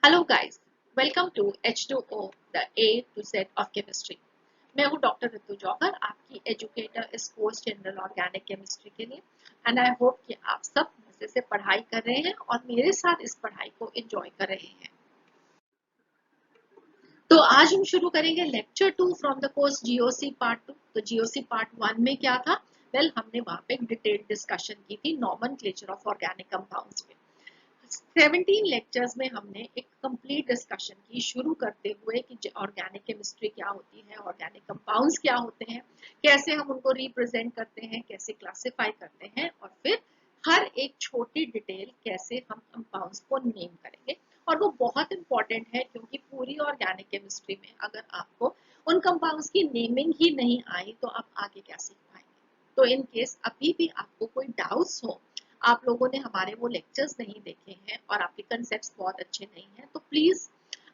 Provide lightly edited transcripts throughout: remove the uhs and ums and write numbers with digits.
Hello guys, welcome to H2O the A to Z of chemistry. मैं हूं doctor Ritu जौहर, आपकी educator इस course general organic chemistry के लिए। एंड आई होप कि आप सब मजे से पढ़ाई कर रहे हैं और मेरे साथ इस पढ़ाई को एंजॉय कर रहे हैं। तो आज हम शुरू करेंगे lecture 2 from the course GOC part 2। तो जीओसी पार्ट 1 में क्या था? हमने वहां पे एक डिटेल्ड डिस्कशन की थी नॉमेनक्लेचर ऑफ ऑर्गेनिक कंपाउंड्स पे। 17 लेक्चर्स में हमने एक कंप्लीट डिस्कशन की, शुरू करते हुए कि ऑर्गेनिक केमिस्ट्री क्या होती है, ऑर्गेनिक कंपाउंड्स क्या होते हैं, कैसे हम उनको रिप्रेजेंट करते हैं, कैसे क्लासिफाई करते हैं, और फिर हर एक छोटी डिटेल कैसे हम कंपाउंड्स को नेम करेंगे। और वो बहुत इंपॉर्टेंट है क्योंकि पूरी ऑर्गेनिक केमिस्ट्री में अगर आपको उन कंपाउंड्स की नेमिंग ही नहीं आई तो आप आगे क्या सीख पाएंगे। तो इन केस अभी भी आपको कोई डाउट्स हो, आप लोगों ने हमारे वो लेक्चर्स नहीं देखे हैं और आपके कंसेप्ट्स बहुत अच्छे नहीं हैं, तो प्लीज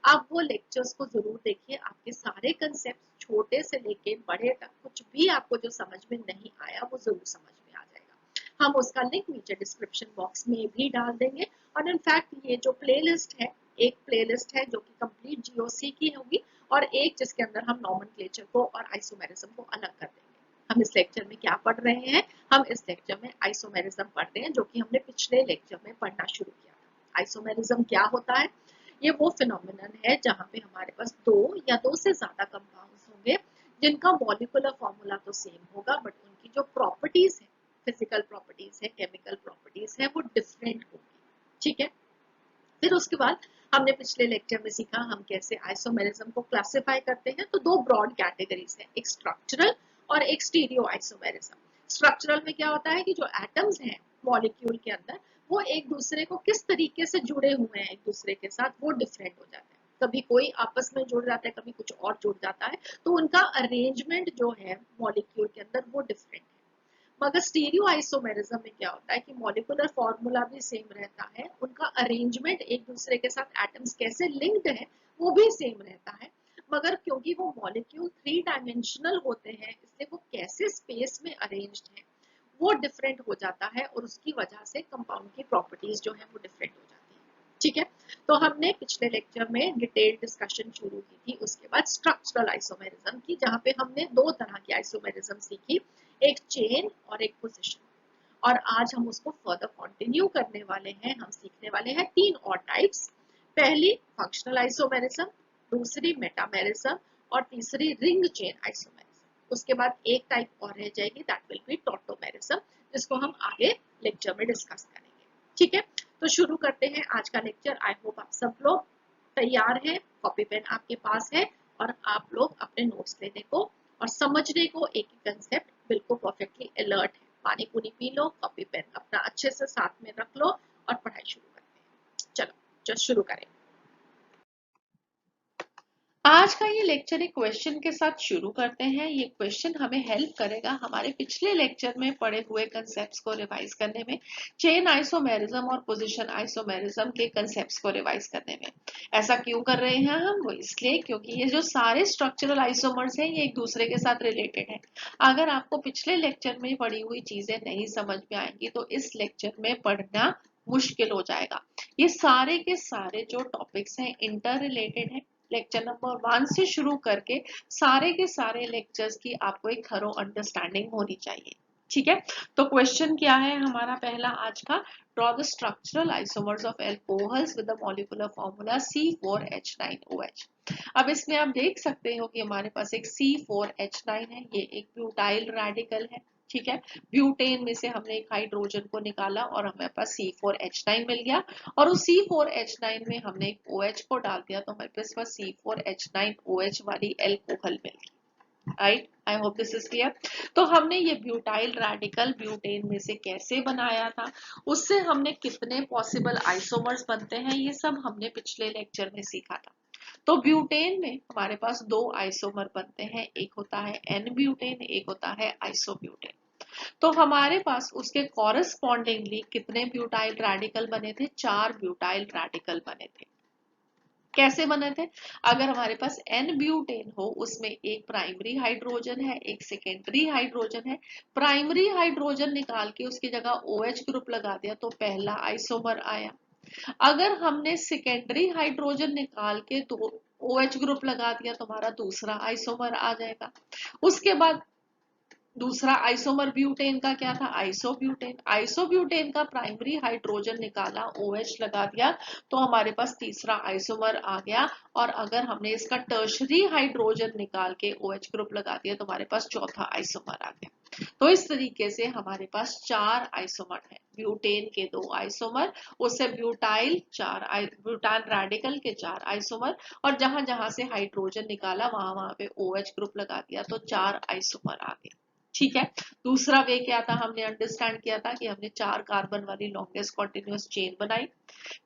आप वो लेक्चर्स को जरूर देखिए। आपके सारे कंसेप्ट छोटे से लेके बड़े तक कुछ भी आपको जो समझ में नहीं आया वो जरूर समझ में आ जाएगा। हम उसका लिंक नीचे डिस्क्रिप्शन बॉक्स में भी डाल देंगे। और इनफैक्ट ये जो प्लेलिस्ट है, एक प्लेलिस्ट है जो कि कंप्लीट जीओसी की होगी और एक जिसके अंदर हम नॉमेनक्लेचर को और आइसोमेरिज्म को अलग कर देंगे। हम इस लेक्चर में क्या पढ़ रहे हैं? हम इस लेक्चर में आइसोमेरिज्म पढ़ रहे हैं, जो कि हमने पिछले लेक्चर में पढ़ना शुरू किया था। आइसोमेरिज्म क्या होता है? ये वो फिनोमिनन है जहाँ पे हमारे पास दो या दो से ज्यादा कंपाउंड्स होंगे जिनका मॉलिक्यूलर फॉर्मूला तो सेम होगा, बट उनकी जो प्रॉपर्टीज है, फिजिकल प्रॉपर्टीज है, केमिकल प्रॉपर्टीज है, वो डिफरेंट होगी। ठीक है। फिर उसके बाद हमने पिछले लेक्चर में सीखा हम कैसे आइसोमेरिज्म को क्लासिफाई करते हैं। तो दो ब्रॉड कैटेगरीज है, एक स्ट्रक्चरल और एक स्टीरियो आइसोमेरिज्म। स्ट्रक्चरल में क्या होता है कि जो एटम्स हैं मॉलिक्यूल के अंदर, वो एक दूसरे को किस तरीके से जुड़े हुए हैं एक दूसरे के साथ, वो डिफरेंट हो जाता है। कभी कोई आपस में जुड़ जाता है, कभी कुछ और जुड़ जाता है, तो उनका अरेंजमेंट जो है मॉलिक्यूल के अंदर वो डिफरेंट है। मगर स्टीरियो आइसोमेरिज्म में क्या होता है कि मॉलिक्यूलर फॉर्मूला भी सेम रहता है, उनका अरेंजमेंट एक दूसरे के साथ एटम्स कैसे लिंक्ड है वो भी सेम रहता है। मगर क्योंकि वो मॉलिक्यूल थ्री डायमेंशनल होते हैं, इसलिए वो कैसे स्पेस में अरेंज्ड है वो डिफरेंट हो जाता है, और उसकी वजह से कंपाउंड की प्रॉपर्टीज जो है वो डिफरेंट हो जाती है। ठीक है। तो हमने पिछले लेक्चर में डिटेल्ड डिस्कशन शुरू की थी, उसके बाद स्ट्रक्चरल आइसोमेरिज्म की, जहां पे हमने दो तरह की आइसोमेरिज्म सीखी, एक चेन और एक पोजीशन। और आज हम उसको फर्दर कंटिन्यू करने वाले हैं। हम सीखने वाले हैं तीन और टाइप्स। पहली फंक्शनल आइसोमेरिज्म, दूसरी मेटामेरिज्म, और तीसरी रिंग चेन आइसोमेरिज्म। उसके बाद एक टाइप और रह जाएगी, दैट विल बी टॉटोमेरिज्म, जिसको हम आगे लेक्चर में डिस्कस करेंगे। ठीक है। तो शुरू करते हैं आज का लेक्चर। आई होप आप सब लोग तैयार हैं, कॉपी पेन आपके पास है, और आप लोग अपने नोट्स लेने को और समझने को एक ही कंसेप्ट बिल्कुल परफेक्टली अलर्ट है। पानी पूरी पी लो, कॉपी पेन अपना अच्छे से साथ में रख लो और पढ़ाई शुरू करते हैं। चलो जस्ट शुरू करें। आज का ये लेक्चर एक क्वेश्चन के साथ शुरू करते हैं। ये क्वेश्चन हमें हेल्प करेगा हमारे पिछले लेक्चर में पढ़े हुए कंसेप्ट्स को रिवाइज करने में, चेन आइसोमेरिज्म और पोजीशन आइसोमेरिज्म के कंसेप्ट्स को रिवाइज करने में। ऐसा क्यों कर रहे हैं हम? वो इसलिए क्योंकि ये जो सारे स्ट्रक्चरल आइसोमर्स हैं ये एक दूसरे के साथ रिलेटेड है। अगर आपको पिछले लेक्चर में पढ़ी हुई चीजें नहीं समझ में आएंगी तो इस लेक्चर में पढ़ना मुश्किल हो जाएगा। ये सारे के सारे जो टॉपिक्स हैं इंटर रिलेटेड है। लेक्चर नंबर 1 से शुरू करके सारे के सारे लेक्चर्स की आपको एक थरो अंडरस्टैंडिंग होनी चाहिए। ठीक है। तो क्वेश्चन क्या है हमारा पहला आज का? Draw the structural isomers of alcohols with the molecular formula C4H9OH। अब इसमें आप देख सकते हो कि हमारे पास एक C4H9 है, ये एक ब्यूटाइल रेडिकल है। ठीक है। ब्यूटेन में से हमने एक हाइड्रोजन को निकाला और हमारे पास C4H9 मिल गया, और उस C4H9 में हमने एक OH को डाल दिया तो हमारे पास C4H9OH वाली एल्कोहल मिल गई। Right, I hope this is clear. तो हमने ये ब्यूटाइल रेडिकल ब्यूटेन में से कैसे बनाया था, उससे हमने कितने पॉसिबल आइसोमर्स बनते हैं, ये सब हमने पिछले लेक्चर में सीखा था। तो ब्यूटेन में हमारे पास दो आइसोमर बनते हैं, एक होता है एन ब्यूटेन, एक होता है आइसोब्यूटेन। तो हमारे पास उसके कॉरेस्पॉन्डिंगली कितने ब्यूटाइल रेडिकल बने थे? 4 ब्यूटाइल रेडिकल बने थे। कैसे बने थे? अगर हमारे पास एन ब्यूटेन हो, उसमें एक प्राइमरी हाइड्रोजन है, एक सेकेंडरी हाइड्रोजन है। प्राइमरी हाइड्रोजन निकाल के उसकी जगह OH ग्रुप लगा दिया तो पहला आइसोमर आया। अगर हमने सेकेंडरी हाइड्रोजन निकाल के तो OH ग्रुप लगा दिया तो हमारा दूसरा आइसोमर आ जाएगा। उसके बाद दूसरा आइसोमर ब्यूटेन का क्या था, आइसोब्यूटेन। आइसोब्यूटेन का प्राइमरी हाइड्रोजन निकाला, OH लगा दिया, तो हमारे पास तीसरा आइसोमर आ गया। और अगर हमने इसका टर्शरी हाइड्रोजन निकाल के OH ग्रुप लगा दिया तो हमारे पास चौथा आइसोमर आ गया। तो इस तरीके से हमारे पास 4 आइसोमर है, ब्यूटेन के 2 आइसोमर, उससे ब्यूटाइल ब्यूटाइल रेडिकल के 4 आइसोमर, और जहां जहां से हाइड्रोजन निकाला वहां वहां पे OH ग्रुप लगा दिया तो 4 आइसोमर आ गए। ठीक है। दूसरा वे क्या था, हमने अंडरस्टैंड किया था कि हमने 4 कार्बन वाली लॉन्गेस्ट कॉन्टिन्यूअस चेन बनाई।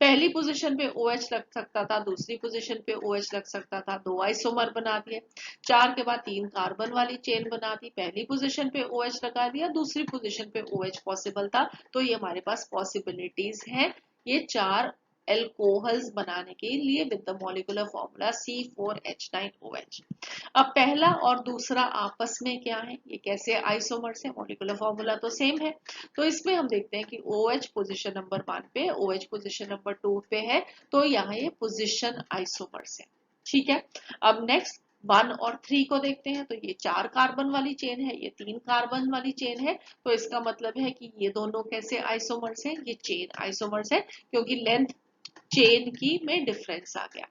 पहली पोजीशन पे OH लग सकता था, दूसरी पोजीशन पे OH लग सकता था, 2 आइसोमर बना दिए। 4 के बाद 3 कार्बन वाली चेन बना दी, पहली पोजीशन पे OH लगा दिया, दूसरी पोजीशन पे OH पॉसिबल था। तो ये हमारे पास पॉसिबिलिटीज हैं ये 4 एल्कोहल्स बनाने के लिए with the molecular formula C4H9OH। अब पहला और दूसरा आपस में क्या है, ये कैसे आइसोमर्स है, मॉलिक्यूलर फॉर्मूला तो सेम है। तो इसमें हम देखते हैं कि OH पोजीशन नंबर 1 पे, OH पोजीशन नंबर 2 पे है, तो यहाँ ये पोजीशन आइसोमर्स है। ठीक है। अब नेक्स्ट 1 और 3 को देखते हैं, तो ये 4 कार्बन वाली चेन है, ये 3 कार्बन वाली चेन है, तो इसका मतलब है कि ये दोनों कैसे आइसोमर्स है, ये चेन आइसोमर्स है, क्योंकि लेंथ चेन की में डिफरेंस आ गया।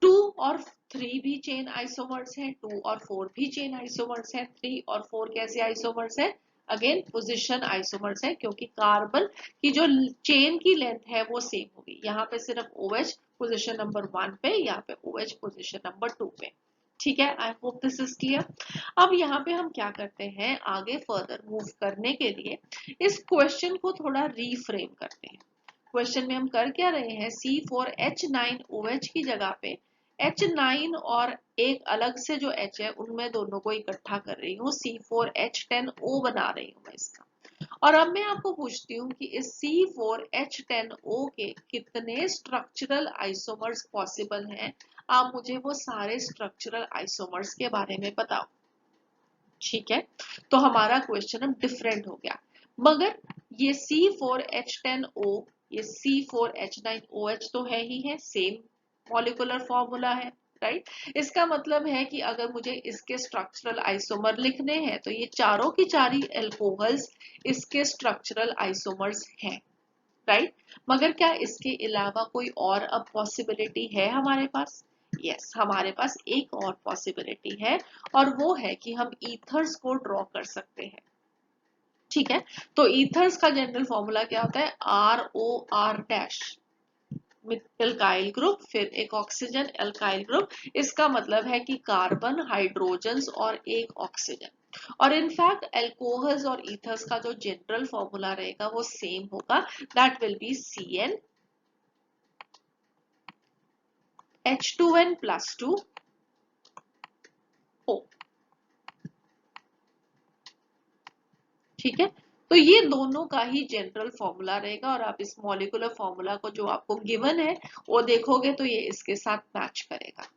2 और 3 भी चेन आइसोमर्स हैं, 2 और 4 भी चेन आइसोमर्स हैं। 3 और 4 कैसे आइसोमर्स है, अगेन पोजीशन आइसोमर्स है, क्योंकि कार्बन की जो चेन की लेंथ है वो सेम होगी। यहाँ पे सिर्फ OH पोजीशन नंबर 1 पे, यहाँ पे OH पोजीशन नंबर 2 पे। ठीक है, आई होप दिस इज क्लियर। अब यहाँ पे हम क्या करते हैं, आगे फर्दर मूव करने के लिए इस क्वेश्चन को थोड़ा रीफ्रेम करते हैं। क्वेश्चन में हम कर क्या रहे हैं, C4H9OH की जगह पे H9 और एक अलग से जो H है उनमें दोनों को इकट्ठा कर रही हूँ, C4H10O बना रही हूँ मैं इसका। और अब मैं आपको पूछती हूँ कि इस C4H10O के कितने स्ट्रक्चरल आइसोमर्स पॉसिबल हैं। आप मुझे वो सारे स्ट्रक्चरल आइसोमर्स के बारे में बताओ। ठीक है, तो हमारा क्वेश्चन अब डिफरेंट हो गया, मगर ये C4H10O, ये C4H9OH तो है ही है, सेम मॉलिक्यूलर फॉर्मूला है, राइट। इसका मतलब है कि अगर मुझे इसके स्ट्रक्चरल आइसोमर लिखने हैं तो ये चारों की चारी एल्कोहल्स इसके स्ट्रक्चरल आइसोमर्स हैं, राइट। मगर क्या इसके अलावा कोई और अब पॉसिबिलिटी है हमारे पास, यस हमारे पास एक और पॉसिबिलिटी है, और वो है कि हम ईथर्स को ड्रॉ कर सकते हैं। ठीक है, तो ईथर्स का जनरल फॉर्मूला क्या होता है, ROR डैश, एल्काइल ग्रुप, फिर एक ऑक्सीजन एल्काइल ग्रुप। इसका मतलब है कि कार्बन, हाइड्रोजन्स और एक ऑक्सीजन। और इनफैक्ट एल्कोहल्स और ईथर्स का जो जनरल फॉर्मूला रहेगा वो सेम होगा, that will be CN H2N plus 2 O। ठीक है, तो ये दोनों का ही जनरल फॉर्मूला रहेगा, और आप इस मॉलिक्यूलर फॉर्मूला को जो आपको गिवन है वो देखोगे तो ये इसके साथ मैच करेगा।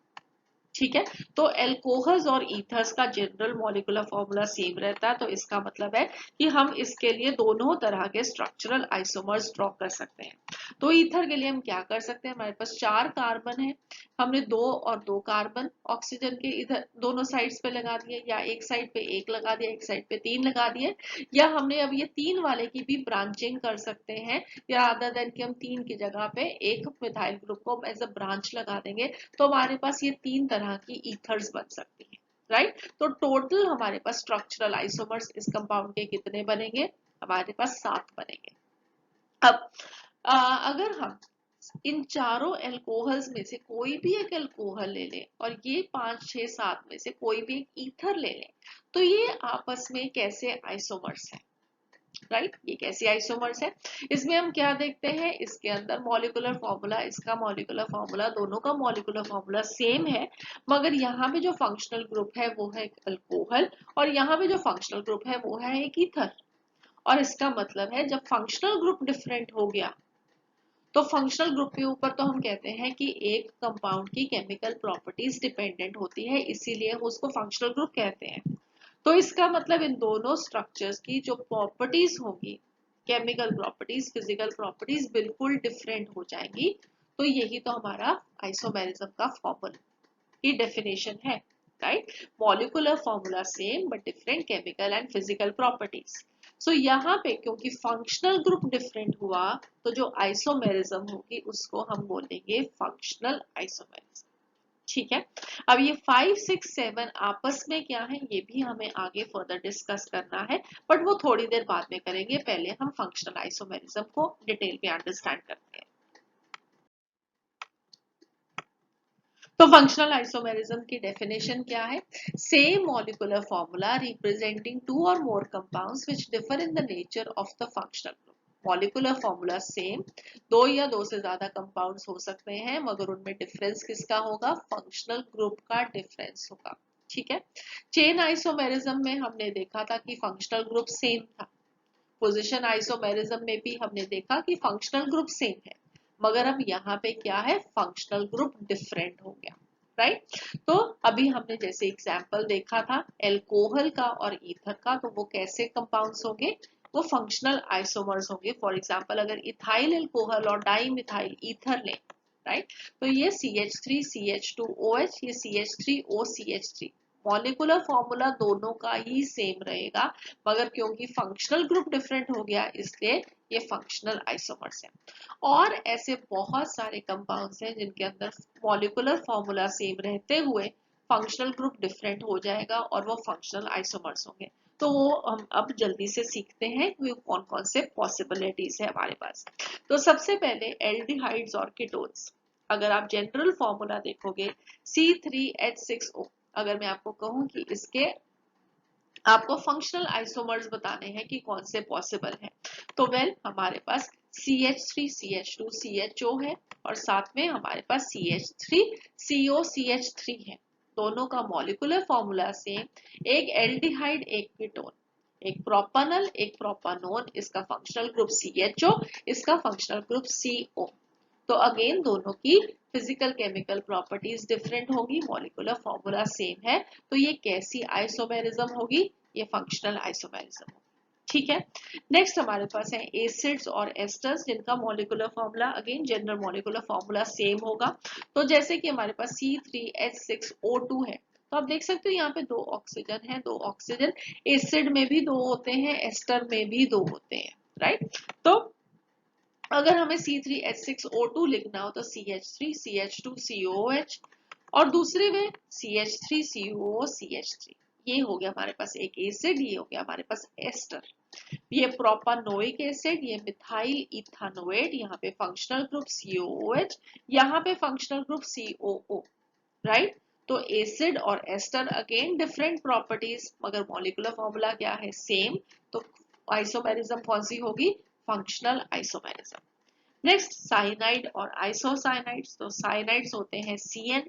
ठीक है, तो एल्कोहल्स और ईथर्स का जनरल मॉलिक्यूलर फॉर्मूला सेम रहता है, तो इसका मतलब है कि हम इसके लिए दोनों तरह के स्ट्रक्चरल आइसोमर्स ड्रॉ कर सकते हैं। तो ईथर के लिए हम क्या कर सकते हैं, हमारे पास 4 कार्बन है, हमने 2 और 2 कार्बन ऑक्सीजन के इधर दोनों साइड्स पे लगा दिए, या एक साइड पे 1 लगा दिया, एक साइड पे 3 लगा दिए, या हमने अब ये 3 वाले की भी ब्रांचिंग कर सकते हैं, या अदर देन कि हम 3 की जगह पे एक मिथाइल ग्रुप को एज अ ब्रांच लगा देंगे, तो हमारे पास ये 3 तरह की ईथर्स बन सकती है, राइट। तो टोटल हमारे पास स्ट्रक्चरल आइसोमर्स इस कंपाउंड के कितने बनेंगे, हमारे पास 7 बनेंगे। अब अगर हम इन चारों एल्कोहल्स में से कोई भी एक एल्कोहल ले लें और ये 5, 6, 7 में से कोई भी एक ईथर ले लें, तो ये आपस में कैसे आइसोमर्स है, राइट। ये कैसी आइसोमर्स है, इसमें हम क्या देखते हैं, इसके अंदर मॉलिक्यूलर फॉर्मूला, इसका मॉलिक्यूलर फॉर्मूला, दोनों का मॉलिक्यूलर फॉर्मूला सेम है, मगर यहाँ पे जो फंक्शनल ग्रुप है वो है अल्कोहल, और यहाँ पे जो फंक्शनल ग्रुप है वो है एक ईथर। और इसका मतलब है जब फंक्शनल ग्रुप डिफरेंट हो गया तो फंक्शनल ग्रुप के ऊपर तो हम कहते हैं कि एक कंपाउंड की केमिकल प्रॉपर्टीज डिपेंडेंट होती है, इसीलिए हम उसको फंक्शनल ग्रुप कहते हैं। तो इसका मतलब इन दोनों स्ट्रक्चर्स की जो प्रॉपर्टीज होंगी केमिकल प्रॉपर्टीज, फिजिकल प्रॉपर्टीज बिल्कुल डिफरेंट हो जाएंगी। तो यही तो हमारा आइसोमेरिज्म का फॉर्मूला की डेफिनेशन है, right. Molecular formula same but different chemical and physical properties. So यहाँ पे क्योंकि फंक्शनल ग्रुप डिफरेंट हुआ तो जो आइसोमेरिज्म होगी उसको हम बोलेंगे फंक्शनल आइसोमेरिज्म। ठीक है। अब ये 5, 6, 7 आपस में क्या है ये भी हमें आगे फर्दर डिस्कस करना है, बट वो थोड़ी देर बाद में करेंगे। पहले हम फंक्शनल आइसोमेरिज्म को डिटेल में अंडरस्टैंड करते हैं। तो फंक्शनल आइसोमेरिज्म की डेफिनेशन क्या है? Same molecular formula representing two और more compounds which differ in the nature of the functional group. Molecular formula same, दो या दो से ज्यादा कंपाउंड्स हो सकते हैं मगर उनमें डिफरेंस किसका होगा? फंक्शनल ग्रुप का डिफरेंस होगा। ठीक है। चेन आइसोमेरिज्म में हमने देखा था कि फंक्शनल ग्रुप सेम था। पोजीशन आइसोमेरिज्म में भी हमने देखा कि फंक्शनल ग्रुप सेम है, मगर अब यहाँ पे क्या है? फंक्शनल ग्रुप डिफरेंट हो गया, राइट। तो अभी हमने जैसे एग्जांपल देखा था एल्कोहल का और ईथर का, तो वो कैसे कंपाउंड्स होंगे? वो फंक्शनल आइसोमर्स होंगे। फॉर एग्जांपल अगर इथाइल एल्कोहल और डाइमिथाइल ईथर लें, राइट, तो ये CH3 CH2OH, ये CH3O CH3, मॉलिक्यूलर फॉर्मूला दोनों का ही सेम रहेगा, मगर क्योंकि फंक्शनल ग्रुप डिफरेंट हो गया इसलिए ये फंक्शनल आइसोमर्स है। और ऐसे बहुत सारे कंपाउंड्स हैं जिनके अंदर मॉलिक्यूलर फॉर्मूला सेम रहते हुए फंक्शनल ग्रुप डिफरेंट हो जाएगा और वो फंक्शनल आइसोमर्स होंगे। तो वो हम अब जल्दी से सीखते हैं कि कौन कौन से पॉसिबिलिटीज है हमारे पास। तो सबसे पहले एल्डिहाइड्स और कीटोन्स। अगर आप जनरल फॉर्मूला देखोगे C3H6O, अगर मैं आपको कहूं कि इसके आपको फंक्शनल आइसोमर्स बताने हैं कि कौन से पॉसिबल है, तो वेल हमारे पास CH3 CH2 CHO है और साथ में हमारे पास CH3 CO CH3 है। दोनों का मॉलिक्यूलर फॉर्मूला सेम, एक एल्डिहाइड एक कीटोन, एक प्रोपानल एक प्रोपानोन, इसका फंक्शनल ग्रुप CHO, इसका फंक्शनल ग्रुप CO। तो अगेन दोनों की फिजिकल केमिकल प्रॉपर्टीज डिफरेंट होगी, मॉलिक्यूलर फॉर्मूला सेम है, तो ये कैसी आइसोमेरिज्म होगी? ये फंक्शनल आइसोमेरिज्म होगी। ठीक है। नेक्स्ट हमारे पास है एसिड्स और एस्टर्स, जिनका molecular formula again general molecular formula same होगा। तो जैसे कि हमारे पास C3H6O2 है, तो आप देख सकते हो यहाँ पे दो ऑक्सीजन है, दो ऑक्सीजन एसिड में भी दो होते हैं, एस्टर में भी दो होते हैं, राइट। तो अगर हमें C3H6O2 लिखना हो तो CH3 CH2COOH और दूसरे में CH3COOCH3। ये हो गया हमारे पास एक एसिड, ये हो गया हमारे पास एस्टर। ये प्रोपानोइक एसिड, ये मिथाइल इथानोएट, यहाँ पे फंक्शनल ग्रुप COOH, यहाँ पे फंक्शनल ग्रुप COO, राइट। तो एसिड और एस्टर अगेन डिफरेंट प्रॉपर्टीज मगर मॉलिक्यूलर फॉर्मूला क्या है? सेम। तो आइसोमेरिज्म कौन सी होगी? Functional isomerism. नेक्स्ट साइनाइड और आइसोसाइनाइड्स। तो साइनाइड्स होते हैं CN,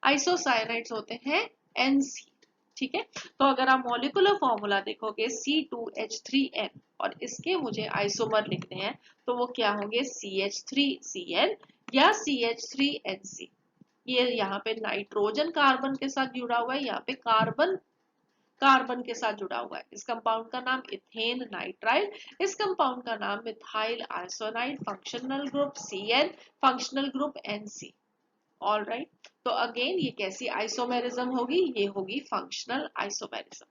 आइसोसाइनाइड्स होते हैं NC। ठीक है। तो अगर आप मॉलिक्यूलर फॉर्मूला देखोगे C2H3N और इसके मुझे आइसोमर लिखने हैं तो वो क्या होंगे? CH3CN या CH3NC। ये यहाँ पे नाइट्रोजन कार्बन के साथ जुड़ा हुआ है, यहाँ पे कार्बन कार्बन के साथ जुड़ा हुआ है। इस कंपाउंड का नाम इथेन नाइट्राइल, इस कंपाउंड का नाम methyl isocyanide, functional group CN, functional group NC। All right. तो अगेन ये कैसी आइसोमेरिज्म होगी? ये होगी फंक्शनल आइसोमेरिज्म।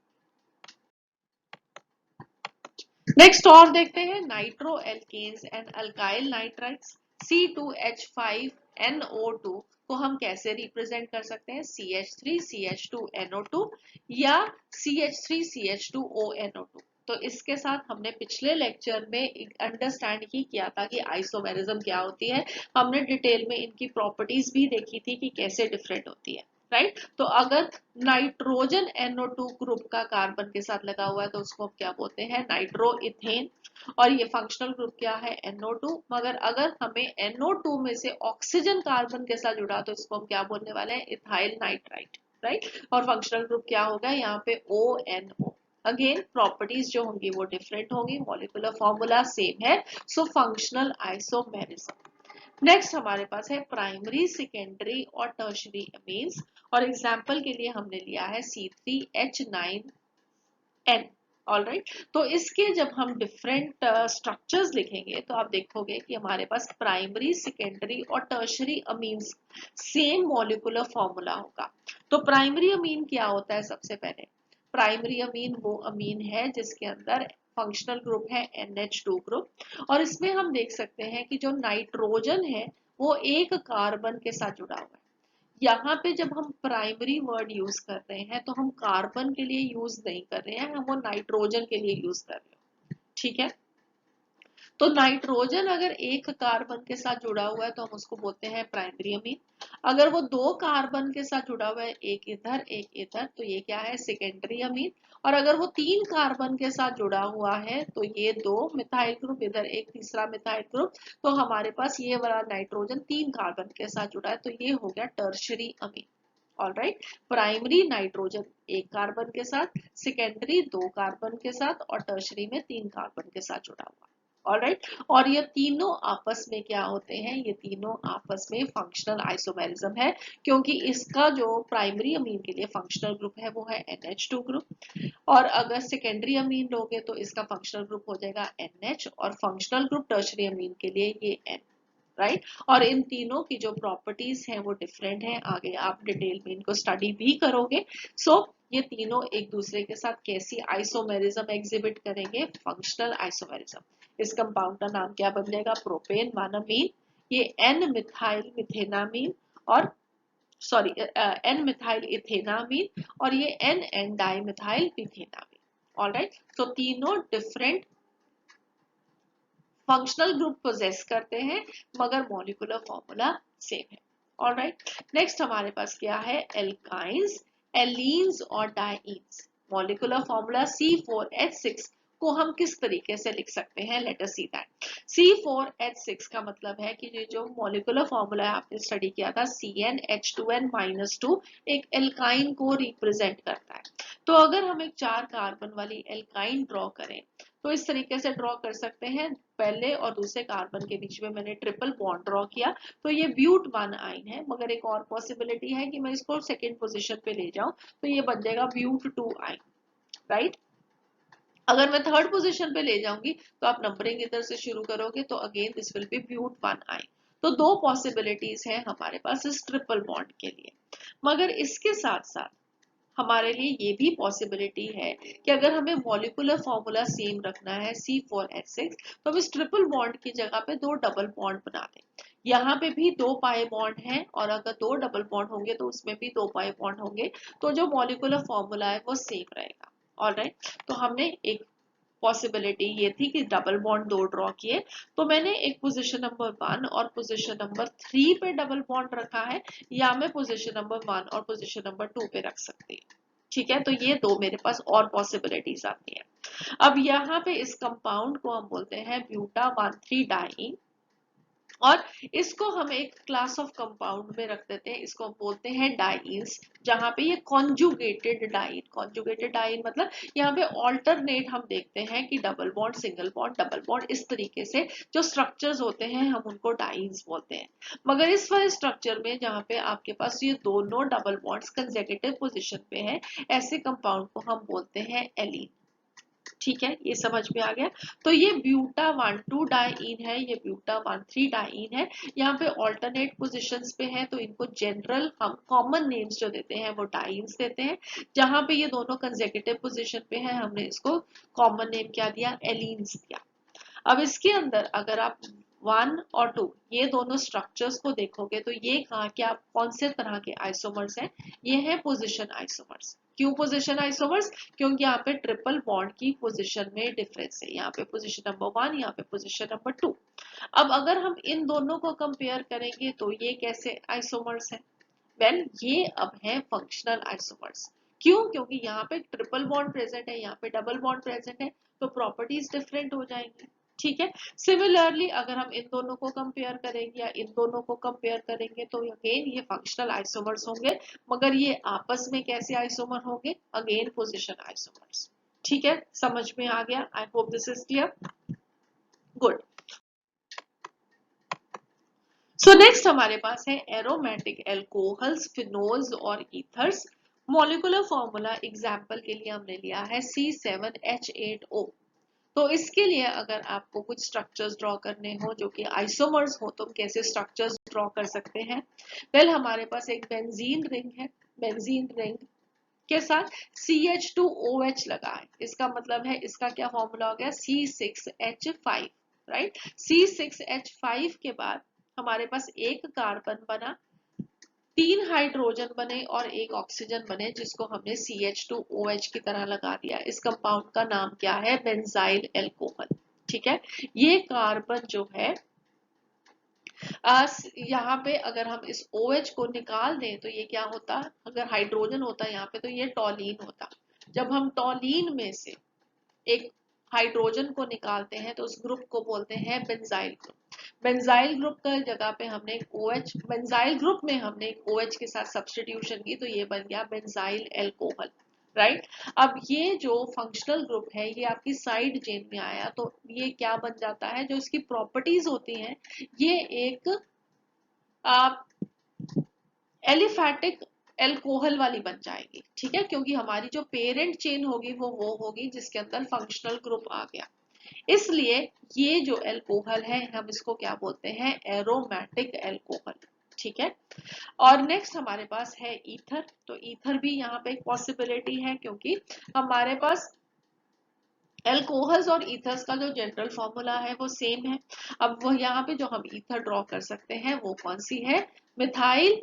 नेक्स्ट और देखते हैं nitro alkanes and alkyl nitrides. C2H5NO2 को हम कैसे रिप्रेजेंट कर सकते हैं? CH3 CH2NO2 या CH3 CH2ONO2। तो इसके साथ हमने पिछले लेक्चर में अंडरस्टैंड ही किया था कि आइसोमेरिज्म क्या होती है। हमने डिटेल में इनकी प्रॉपर्टीज भी देखी थी कि कैसे डिफरेंट होती है, राइट। तो अगर नाइट्रोजन NO2 ग्रुप का कार्बन के साथ लगा हुआ है तो उसको हम क्या बोलते हैं? Nitro ethane. और ये फंक्शनल ग्रुप क्या है? NO2। मगर अगर हमें NO2 में से ऑक्सीजन कार्बन के साथ जुड़ा तो इसको हम क्या बोलने वाले हैं? Ethyl nitride, right. और फंक्शनल ग्रुप क्या होगा यहाँ पे? ONO। अगेन प्रॉपर्टीज जो होंगी वो डिफरेंट होंगी, मॉलिक्यूलर फॉर्मूला सेम है, सो फंक्शनल आइसोमेरिज्म। नेक्स्ट हमारे पास है प्राइमरी, सेकेंडरी और टर्शरी अमीन्स। और एग्जाम्पल के लिए हमने लिया है C3H9N। All right. तो इसके जब हम डिफरेंट स्ट्रक्चर्स लिखेंगे तो आप देखोगे कि हमारे पास प्राइमरी, सेकेंडरी और tertiary amines same molecular formula होगा। तो प्राइमरी अमीन क्या होता है? सबसे पहले प्राइमरी अमीन वो अमीन है जिसके अंदर फंक्शनल ग्रुप है NH2 ग्रुप, और इसमें हम देख सकते हैं कि जो नाइट्रोजन है वो एक कार्बन के साथ जुड़ा हुआ है। यहाँ पे जब हम प्राइमरी वर्ड यूज कर रहे हैं तो हम कार्बन के लिए यूज नहीं कर रहे हैं, हम वो नाइट्रोजन के लिए यूज कर रहे हैं। ठीक है, तो नाइट्रोजन अगर एक कार्बन के साथ जुड़ा हुआ है तो हम उसको बोलते हैं प्राइमरी अमीन। अगर वो दो कार्बन के साथ जुड़ा हुआ है, एक इधर एक इधर, तो ये क्या है? Secondary amine. और अगर वो तीन कार्बन के साथ जुड़ा हुआ है तो ये दो मिथाइल ग्रुप, इधर एक तीसरा मिथाइल ग्रुप, तो हमारे पास ये वाला नाइट्रोजन तीन कार्बन के साथ जुड़ा है, तो ये हो गया टर्शरी अमीन। ऑल राइट, प्राइमरी नाइट्रोजन एक कार्बन के साथ, सेकेंडरी दो कार्बन के साथ, और टर्शरी में तीन कार्बन के साथ जुड़ा हुआ। ऑलराइट, और ये तीनों आपस में क्या होते हैं? ये तीनों आपस में फंक्शनल आइसोमेरिज्म है, क्योंकि इसका जो प्राइमरी अमीन के लिए फंक्शनल ग्रुप है वो है NH2 ग्रुप, और अगर सेकेंडरी अमीन लोगे तो इसका फंक्शनल ग्रुप हो जाएगा NH, और फंक्शनल ग्रुप टर्शरी अमीन के लिए ये N। राइट, और इन तीनों की जो प्रॉपर्टीज हैं वो डिफरेंट हैं, आगे आप डिटेल में इनको स्टडी भी करोगे। सो ये तीनों एक दूसरे के साथ कैसी आइसोमेरिज्म एग्जिबिट करेंगे? Functional isomerism. इस कंपाउंड का नाम क्या बन जाएगा? प्रोपेन मानामीन। ये एन मिथाइल मिथेनामीन, और सॉरी एन मिथाइल इथेनामीन, और ये एन एन डाइमिथाइल मिथेनामीन। ऑलराइट, तो तीनों डिफरेंट फंक्शनल ग्रुप पोजेस करते हैं मगर मॉलिक्यूलर फॉर्मूला सेम है। ऑलराइट, नेक्स्ट हमारे पास क्या है? एल्काइंस, एलीन्स और डाइईन्स। मॉलिक्यूलर फॉर्मूला C4H6 को हम किस तरीके से लिख सकते हैं? Let us see that. C4H6 का मतलब है कि ये जो मॉलिक्यूलर फॉर्मूला आपने स्टडी किया था CnH2n-2 एक एल्काइन को रिप्रेजेंट करता है। तो अगर हम एक चार कार्बन वाली एल्काइन ड्रॉ करें तो इस तरीके से ड्रॉ कर सकते हैं। पहले और दूसरे कार्बन के बीच में मैंने ट्रिपल बॉन्ड ड्रॉ किया, तो ये ब्यूट वन आइन है, मगर एक और पॉसिबिलिटी है कि मैं इसको सेकेंड पोजीशन पे ले जाऊं तो ये बन जाएगा ब्यूट टू आइन। राइट, अगर मैं थर्ड पोजीशन पे ले जाऊंगी तो आप नंबरिंग इधर से शुरू करोगे तो again this will be but one yne. तो दो पॉसिबिलिटीज है हमारे पास इस ट्रिपल बॉन्ड के लिए, मगर इसके साथ साथ हमारे लिए ये भी पॉसिबिलिटी है कि अगर हमें मॉलिक्यूलर फॉर्मूला सेम रखना है C4H6 तो हम इस ट्रिपल बॉन्ड की जगह पे दो डबल बॉन्ड बना दें। यहाँ पे भी दो पाई बॉन्ड है, और अगर दो डबल बॉन्ड होंगे तो उसमें भी दो पाई बॉन्ड होंगे, तो जो मॉलिक्यूलर फॉर्मूला है वो सेम रहेगा। ऑलराइट, तो हमने एक पॉसिबिलिटी ये थी कि डबल बॉन्ड दो ड्रॉ किए, तो मैंने एक पोजीशन नंबर 1 और पोजीशन नंबर 3 पे डबल बॉन्ड रखा है, या मैं पोजीशन नंबर 1 और पोजीशन नंबर 2 पे रख सकती हूँ। ठीक है, तो ये दो मेरे पास और पॉसिबिलिटीज आती हैं। अब यहाँ पे इस कंपाउंड को हम बोलते हैं ब्यूटा 1,3 डाइन, और इसको हम एक क्लास ऑफ कंपाउंड में रख देते हैं, इसको हम बोलते हैं डाइन्स, जहां पे ये कॉन्जुगेटेड डाइन। कॉन्जुगेटेड डाइन मतलब यहाँ पे ऑल्टरनेट हम देखते हैं कि double bond single bond double bond, इस तरीके से जो स्ट्रक्चर्स होते हैं हम उनको डाइन्स बोलते हैं। मगर इस वाले स्ट्रक्चर में जहाँ पे आपके पास ये दोनों डबल बॉन्ड्स कंसेक्यूटिव पोजिशन पे है, ऐसे कंपाउंड को हम बोलते हैं एलीन। ठीक है, ये समझ में आ गया। तो ये ब्यूटा 1,2 डाइईन है, ये ब्यूटा 1,3 डाइईन है। यहाँ पे ऑल्टरनेट पोजीशंस पे है, तो इनको जनरल हम कॉमन नेम्स जो देते हैं वो डाइईन्स देते हैं। जहां पे ये दोनों कंसेक्यूटिव पोजीशन पे है हमने इसको कॉमन नेम क्या दिया? एलीन्स दिया। अब इसके अंदर अगर आप 1 और 2 ये दोनों स्ट्रक्चर्स को देखोगे तो ये कहा कि आप कौन से तरह के आइसोमर्स हैं? ये है पोजीशन आइसोमर्स। क्यों पोजीशन आइसोमर्स? क्योंकि यहाँ पे ट्रिपल बॉन्ड की पोजीशन में डिफरेंस है, यहाँ पे पोजीशन नंबर 1, यहाँ पे पोजीशन नंबर 2। अब अगर हम इन दोनों को कंपेयर करेंगे तो ये कैसे आइसोमर्स है? वेल, ये अब है फंक्शनल आइसोमर्स। क्यों? क्योंकि यहाँ पे ट्रिपल बॉन्ड प्रेजेंट है, यहाँ पे डबल बॉन्ड प्रेजेंट है, तो प्रॉपर्टीज डिफरेंट हो जाएंगी। ठीक है, सिमिलरली अगर हम इन दोनों को कंपेयर करेंगे या इन दोनों को कंपेयर करेंगे तो अगेन ये फंक्शनल आइसोमर्स होंगे, मगर ये आपस में कैसे आइसोमर होंगे? Again position isomers. ठीक है, समझ में आ गया? आई hope this is clear. Good. So next हमारे पास है एरोमेटिक एल्कोहल्स, फिनोल्स और ईथर्स। मॉलिक्यूलर फॉर्मूला एग्जाम्पल के लिए हमने लिया है C7H8O। तो इसके लिए अगर आपको कुछ स्ट्रक्चर्स ड्रॉ करने हो जो कि आइसोमर्स हो तो हम कैसे स्ट्रक्चर्स ड्रॉ कर सकते हैं? वेल, हमारे पास एक बेंजीन रिंग है, बेंजीन रिंग के साथ CH2OH लगा है। इसका मतलब है इसका क्या फॉर्मूला हो गया? C6H5, right. C6H5 के बाद हमारे पास एक कार्बन बना, 3 हाइड्रोजन बने और एक ऑक्सीजन बने, जिसको हमने CH2OH की तरह लगा दिया। इस कंपाउंड का नाम क्या है? Benzyl alcohol. ठीक है, ये कार्बन जो है यहाँ पे अगर हम इस OH को निकाल दें तो ये क्या होता? अगर हाइड्रोजन होता यहाँ पे तो ये टॉलीन होता। जब हम टॉलीन में से एक हाइड्रोजन को निकालते हैं तो उस ग्रुप को बोलते हैं बेंजाइल ग्रुप। बेंजाइल ग्रुप का जगह पे हमने एक OH, बेंजाइल ग्रुप में हमने एक OH के साथ सब्स्टिट्यूशन की तो ये बन गया बेंजाइल एल्कोहल, राइट। अब ये जो फंक्शनल ग्रुप है ये आपकी साइड चेन में आया तो ये क्या बन जाता है? जो इसकी प्रॉपर्टीज होती हैं ये एक एलिफैटिक एल्कोहल वाली बन जाएगी। ठीक है, क्योंकि हमारी जो पेरेंट चेन होगी वो होगी जिसके अंदर फंक्शनल ग्रुप आ गया। इसलिए ये जो एल्कोहल है हम इसको क्या बोलते हैं? Aromatic alcohol. ठीक है, और नेक्स्ट हमारे पास है ईथर। तो ईथर भी यहाँ पे एक पॉसिबिलिटी है क्योंकि हमारे पास एल्कोहल्स और ईथर्स का जो जनरल फॉर्मूला है वो सेम है। अब वो यहाँ पे जो हम ईथर ड्रॉ कर सकते हैं वो कौन सी है? Methyl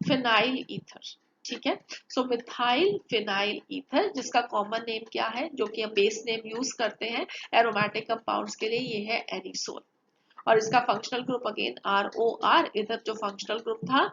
phenyl ether. ठीक है, सो मिथाइल फिनाइल ईथर, जिसका कॉमन नेम क्या है जो कि हम बेस नेम यूज करते हैं एरोमेटिक कंपाउंड्स के लिए? ये है एरिसोल। और इसका फंक्शनल ग्रुप अगेन ROR। इधर जो फंक्शनल ग्रुप था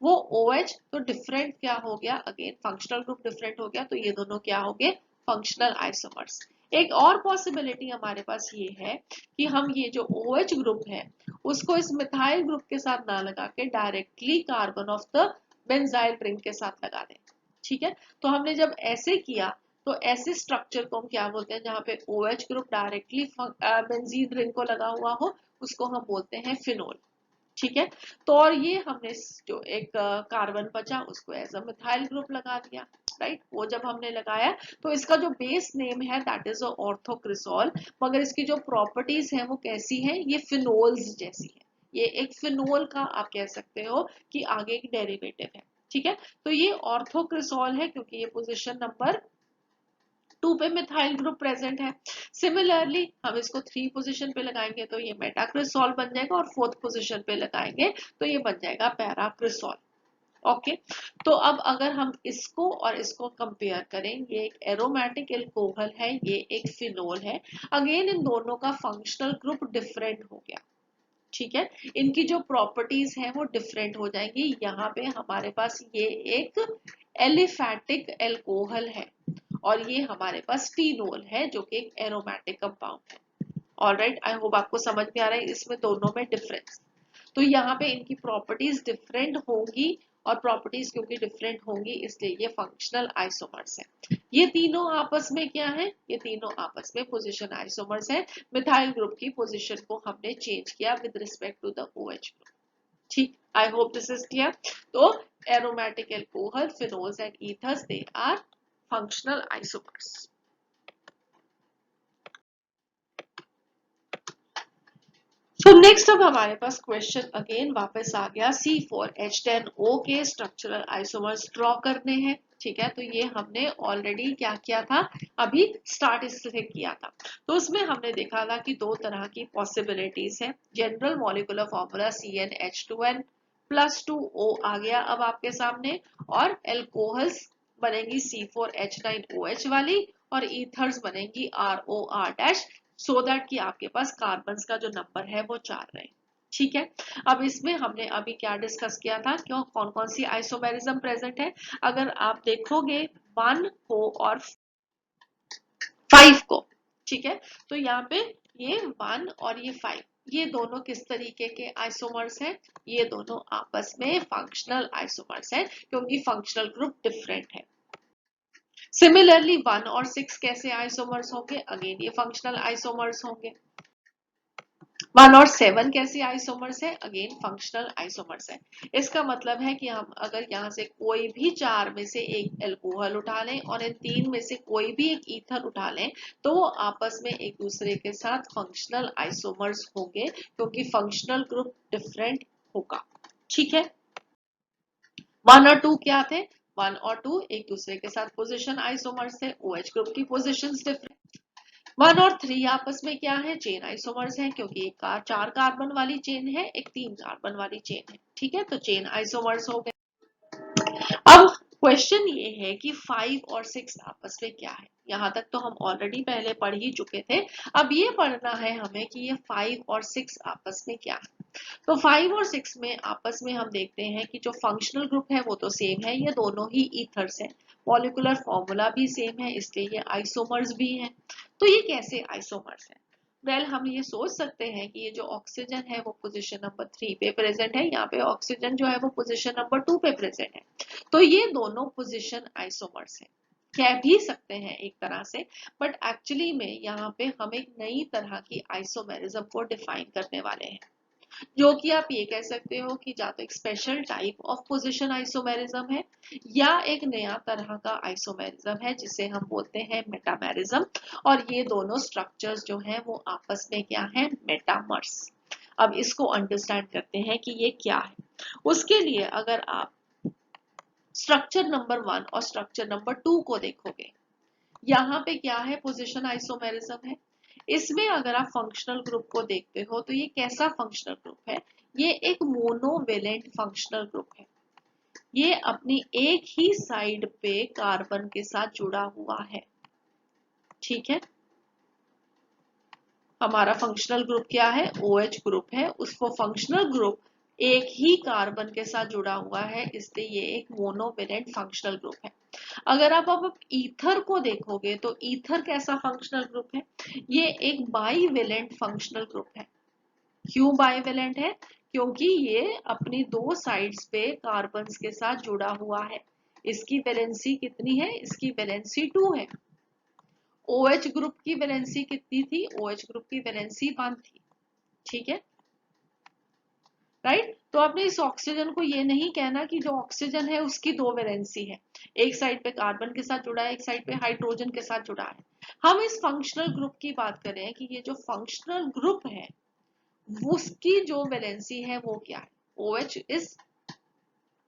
वो OH, तो डिफरेंट क्या हो गया? अगेन फंक्शनल ग्रुप डिफरेंट हो गया तो ये दोनों क्या हो गए? Functional isomers. एक और पॉसिबिलिटी हमारे पास ये है कि हम ये जो OH ग्रुप है उसको इस मिथाइल ग्रुप के साथ ना लगा के directly carbon of the benzyl ring के साथ लगा दें। ठीक है, तो हमने जब ऐसे किया तो ऐसे स्ट्रक्चर को हम क्या बोलते हैं? जहाँ पे OH group directly benzene ring को लगा हुआ हो उसको हम बोलते हैं फिनोल। ठीक है, तो और ये हमने जो एक कार्बन बचा उसको एज अ मिथाइल ग्रुप लगा दिया, राइट। वो जब हमने लगाया तो इसका जो बेस नेम है दैट इज ऑर्थोक्रिसॉल, मगर इसकी जो प्रॉपर्टीज है वो कैसी है? ये फिनोल्स जैसी है। ये एक फिनोल का आप कह सकते हो कि आगे एक डेरिवेटिव है। ठीक है, तो ये ऑर्थोक्रिसॉल है क्योंकि ये पोजीशन नंबर 2 पे मिथाइल ग्रुप प्रेजेंट है। सिमिलरली हम इसको 3 पोजीशन पे लगाएंगे तो ये मेटाक्रिसॉल बन जाएगा और 4th पोजीशन पे लगाएंगे तो ये बन जाएगा पैराक्रिसॉल। ओके, तो अब अगर हम इसको और इसको कंपेयर करें, ये एक एरोमेटिक एल्कोहल है, ये एक फिनोल है। अगेन इन दोनों का फंक्शनल ग्रुप डिफरेंट हो गया। ठीक है, इनकी जो प्रॉपर्टीज हैं वो डिफरेंट हो जाएंगी। यहाँ पे हमारे पास ये एक एलिफैटिक एल्कोहल है और ये हमारे पास फिनोल है जो कि एक एरोमेटिक कंपाउंड है। ऑलराइट, आई होप आपको समझ में आ रहा है इसमें दोनों में डिफरेंस। तो यहाँ पे इनकी प्रॉपर्टीज डिफरेंट होंगी और प्रॉपर्टीज क्योंकि डिफरेंट होंगी इसलिए ये फंक्शनल आइसोमर्स है। ये तीनों आपस में क्या है? ये तीनों आपस में पोजीशन आइसोमर्स है। मिथाइल ग्रुप की पोजीशन को हमने चेंज किया with respect to the OH group. ठीक, I hope this is clear. तो aromatic alcohol, phenols and ethers they are functional isomers. तो नेक्स्ट अब हमारे पास क्वेश्चन अगेन वापस आ गया C4H10O के स्ट्रक्चरल आइसोमर्स ड्रॉ करने हैं। ठीक है, तो ये हमने ऑलरेडी क्या किया था? अभी स्टार्ट इससे किया था। तो उसमें हमने देखा था कि दो तरह की पॉसिबिलिटीज है। General molecular formula CnH2n plus 2O आ गया अब आपके सामने, और एल्कोहल्स बनेंगी C4H9OH वाली और ईथर्स बनेंगी ROR- सो दैट कि आपके पास कार्बन का जो नंबर है वो 4 रहे। ठीक है, अब इसमें हमने अभी क्या डिस्कस किया था? क्यों कौन कौन सी आइसोमेरिज्म प्रेजेंट है? अगर आप देखोगे 1 को और 5 को, ठीक है, तो यहाँ पे ये 1 और ये 5 ये दोनों किस तरीके के आइसोमर्स हैं? ये दोनों आपस में फंक्शनल आइसोमर्स हैं क्योंकि फंक्शनल ग्रुप डिफरेंट है। सिमिलरली 1 और 6 कैसे आइसोमर्स होंगे? अगेन ये फंक्शनल आइसोमर्स होंगे। 1 और 7 कैसी आइसोमर्स है? अगेन फंक्शनल आइसोमर्स है। इसका मतलब है कि हम अगर यहाँ से कोई भी 4 में से एक एल्कोहल उठा लें और इन 3 में से कोई भी एक ईथर उठा लें तो वो आपस में एक दूसरे के साथ फंक्शनल आइसोमर्स होंगे, क्योंकि फंक्शनल ग्रुप डिफरेंट होगा। ठीक है, 1 और 2 क्या थे? 1 और 2 एक दूसरे के साथ पोजिशन आइसोमर्स थे, OH ग्रुप की पोजिशंस डिफरेंट। 1 और 3 आपस में क्या है? चेन आइसोमर्स है, क्योंकि एक 4 कार्बन वाली चेन है, एक 3 कार्बन वाली चेन है। ठीक है, तो चेन आइसोमर्स हो गए। अब क्वेश्चन ये है कि 5 और 6 आपस में क्या है? यहां तक तो हम ऑलरेडी पहले पढ़ ही चुके थे। अब ये पढ़ना है हमें कि ये 5 और 6 आपस में क्या है। तो 5 और 6 में आपस में हम देखते हैं कि जो फंक्शनल ग्रुप है वो तो सेम है, ये दोनों ही ईथर्स हैं, मॉलिक्यूलर फॉर्मूला भी सेम है, इसलिए ये आइसोमर्स भी हैं। तो ये कैसे आइसोमर्स हैं? वेल हम ये सोच सकते हैं कि ये जो ऑक्सीजन है वो पोजीशन नंबर 3 पे प्रेजेंट है, यहाँ पे ऑक्सीजन जो है वो पोजीशन नंबर 2 पे प्रेजेंट है, तो ये दोनों पोजीशन आइसोमर्स हैं। कह भी सकते हैं एक तरह से, बट एक्चुअली में यहाँ पे हम एक नई तरह की आइसोमेरिज्म को डिफाइन करने वाले हैं, जो कि आप ये कह सकते हो कि या तो एक special type of position isomerism है या एक नया तरह का आइसोमेरिज्म है जिसे हम बोलते हैं मेटामेरिज्म। और ये दोनों स्ट्रक्चर्स जो हैं वो आपस में क्या है? मेटामर्स। अब इसको अंडरस्टैंड करते हैं कि ये क्या है। उसके लिए अगर आप स्ट्रक्चर नंबर 1 और स्ट्रक्चर नंबर 2 को देखोगे, यहाँ पे क्या है? पोजीशन आइसोमेरिज्म है। इसमें अगर आप फंक्शनल ग्रुप को देखते हो तो ये कैसा फंक्शनल ग्रुप है? ये एक मोनोवेलेंट फंक्शनल ग्रुप है। ये अपनी एक ही साइड पे कार्बन के साथ जुड़ा हुआ है। ठीक है, हमारा फंक्शनल ग्रुप क्या है? OH ग्रुप है, उसको फंक्शनल ग्रुप एक ही कार्बन के साथ जुड़ा हुआ है, इसलिए ये एक मोनोवेलेंट फंक्शनल ग्रुप है। अगर आप अब ईथर को देखोगे तो ईथर कैसा फंक्शनल ग्रुप है? ये एक बाईवेलेंट फंक्शनल ग्रुप है। क्यों बाईवेलेंट है? क्योंकि ये अपनी 2 साइड्स पे कार्बन्स के साथ जुड़ा हुआ है। इसकी वैलेंसी कितनी है? इसकी वैलेंसी 2 है। OH ग्रुप की वैलेंसी कितनी थी? OH ग्रुप की वैलेंसी 1 थी। ठीक है, राइट। तो आपने इस ऑक्सीजन को ये नहीं कहना कि जो ऑक्सीजन है उसकी 2 वैलेंसी है, एक साइड पे कार्बन के साथ जुड़ा है, एक साइड पे हाइड्रोजन के साथ जुड़ा है। हम इस फंक्शनल ग्रुप की बात करें कि ये जो फंक्शनल ग्रुप है उसकी जो वैलेंसी है वो क्या है? OH इस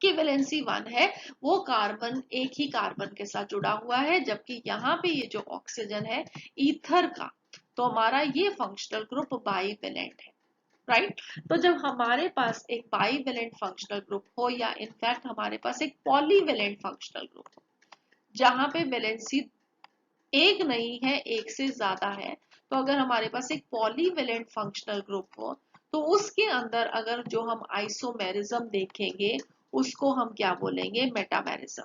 की वैलेंसी 1 है, वो कार्बन एक ही कार्बन के साथ जुड़ा हुआ है, जबकि यहाँ पे ये जो ऑक्सीजन है ईथर का, तो हमारा ये फंक्शनल ग्रुप बाईवेलेंट है। राइट, तो जब हमारे पास एक बाईवेलेंट फंक्शनल ग्रुप हो या इनफैक्ट हमारे पास एक पॉलीवेलेंट फंक्शनल ग्रुप हो जहां पे वैलेंसी एक नहीं है, एक से ज्यादा है, तो अगर हमारे पास एक पॉलीवेलेंट फंक्शनल ग्रुप हो तो उसके अंदर अगर जो हम आइसोमेरिज्म देखेंगे उसको हम क्या बोलेंगे? मेटामेरिज्म।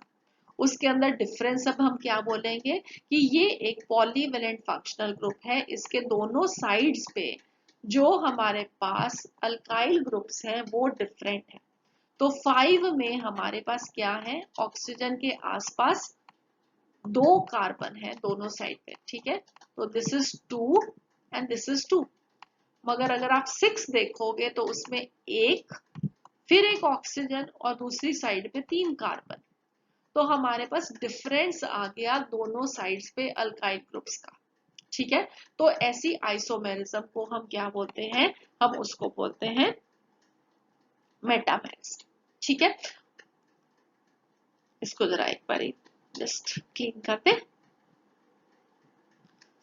उसके अंदर डिफरेंस अब हम क्या बोलेंगे कि ये एक पॉलीवेलेंट फंक्शनल ग्रुप है, इसके दोनों साइड्स पे जो हमारे पास अल्काइल ग्रुप्स हैं वो डिफरेंट है। तो 5 में हमारे पास क्या है? ऑक्सीजन के आसपास 2 कार्बन है दोनों साइड पे। ठीक है, तो this is 2 and this is 2। मगर अगर आप 6 देखोगे तो उसमें एक, फिर एक ऑक्सीजन और दूसरी साइड पे 3 कार्बन। तो हमारे पास डिफरेंस आ गया दोनों साइड्स पे अल्काइल ग्रुप्स का। ठीक है, तो ऐसी आइसोमेरिज्म को हम क्या बोलते हैं? हम उसको बोलते हैं मेटामेरिज्म। ठीक है, इसको जरा एक बार जस्ट क्लीन करते।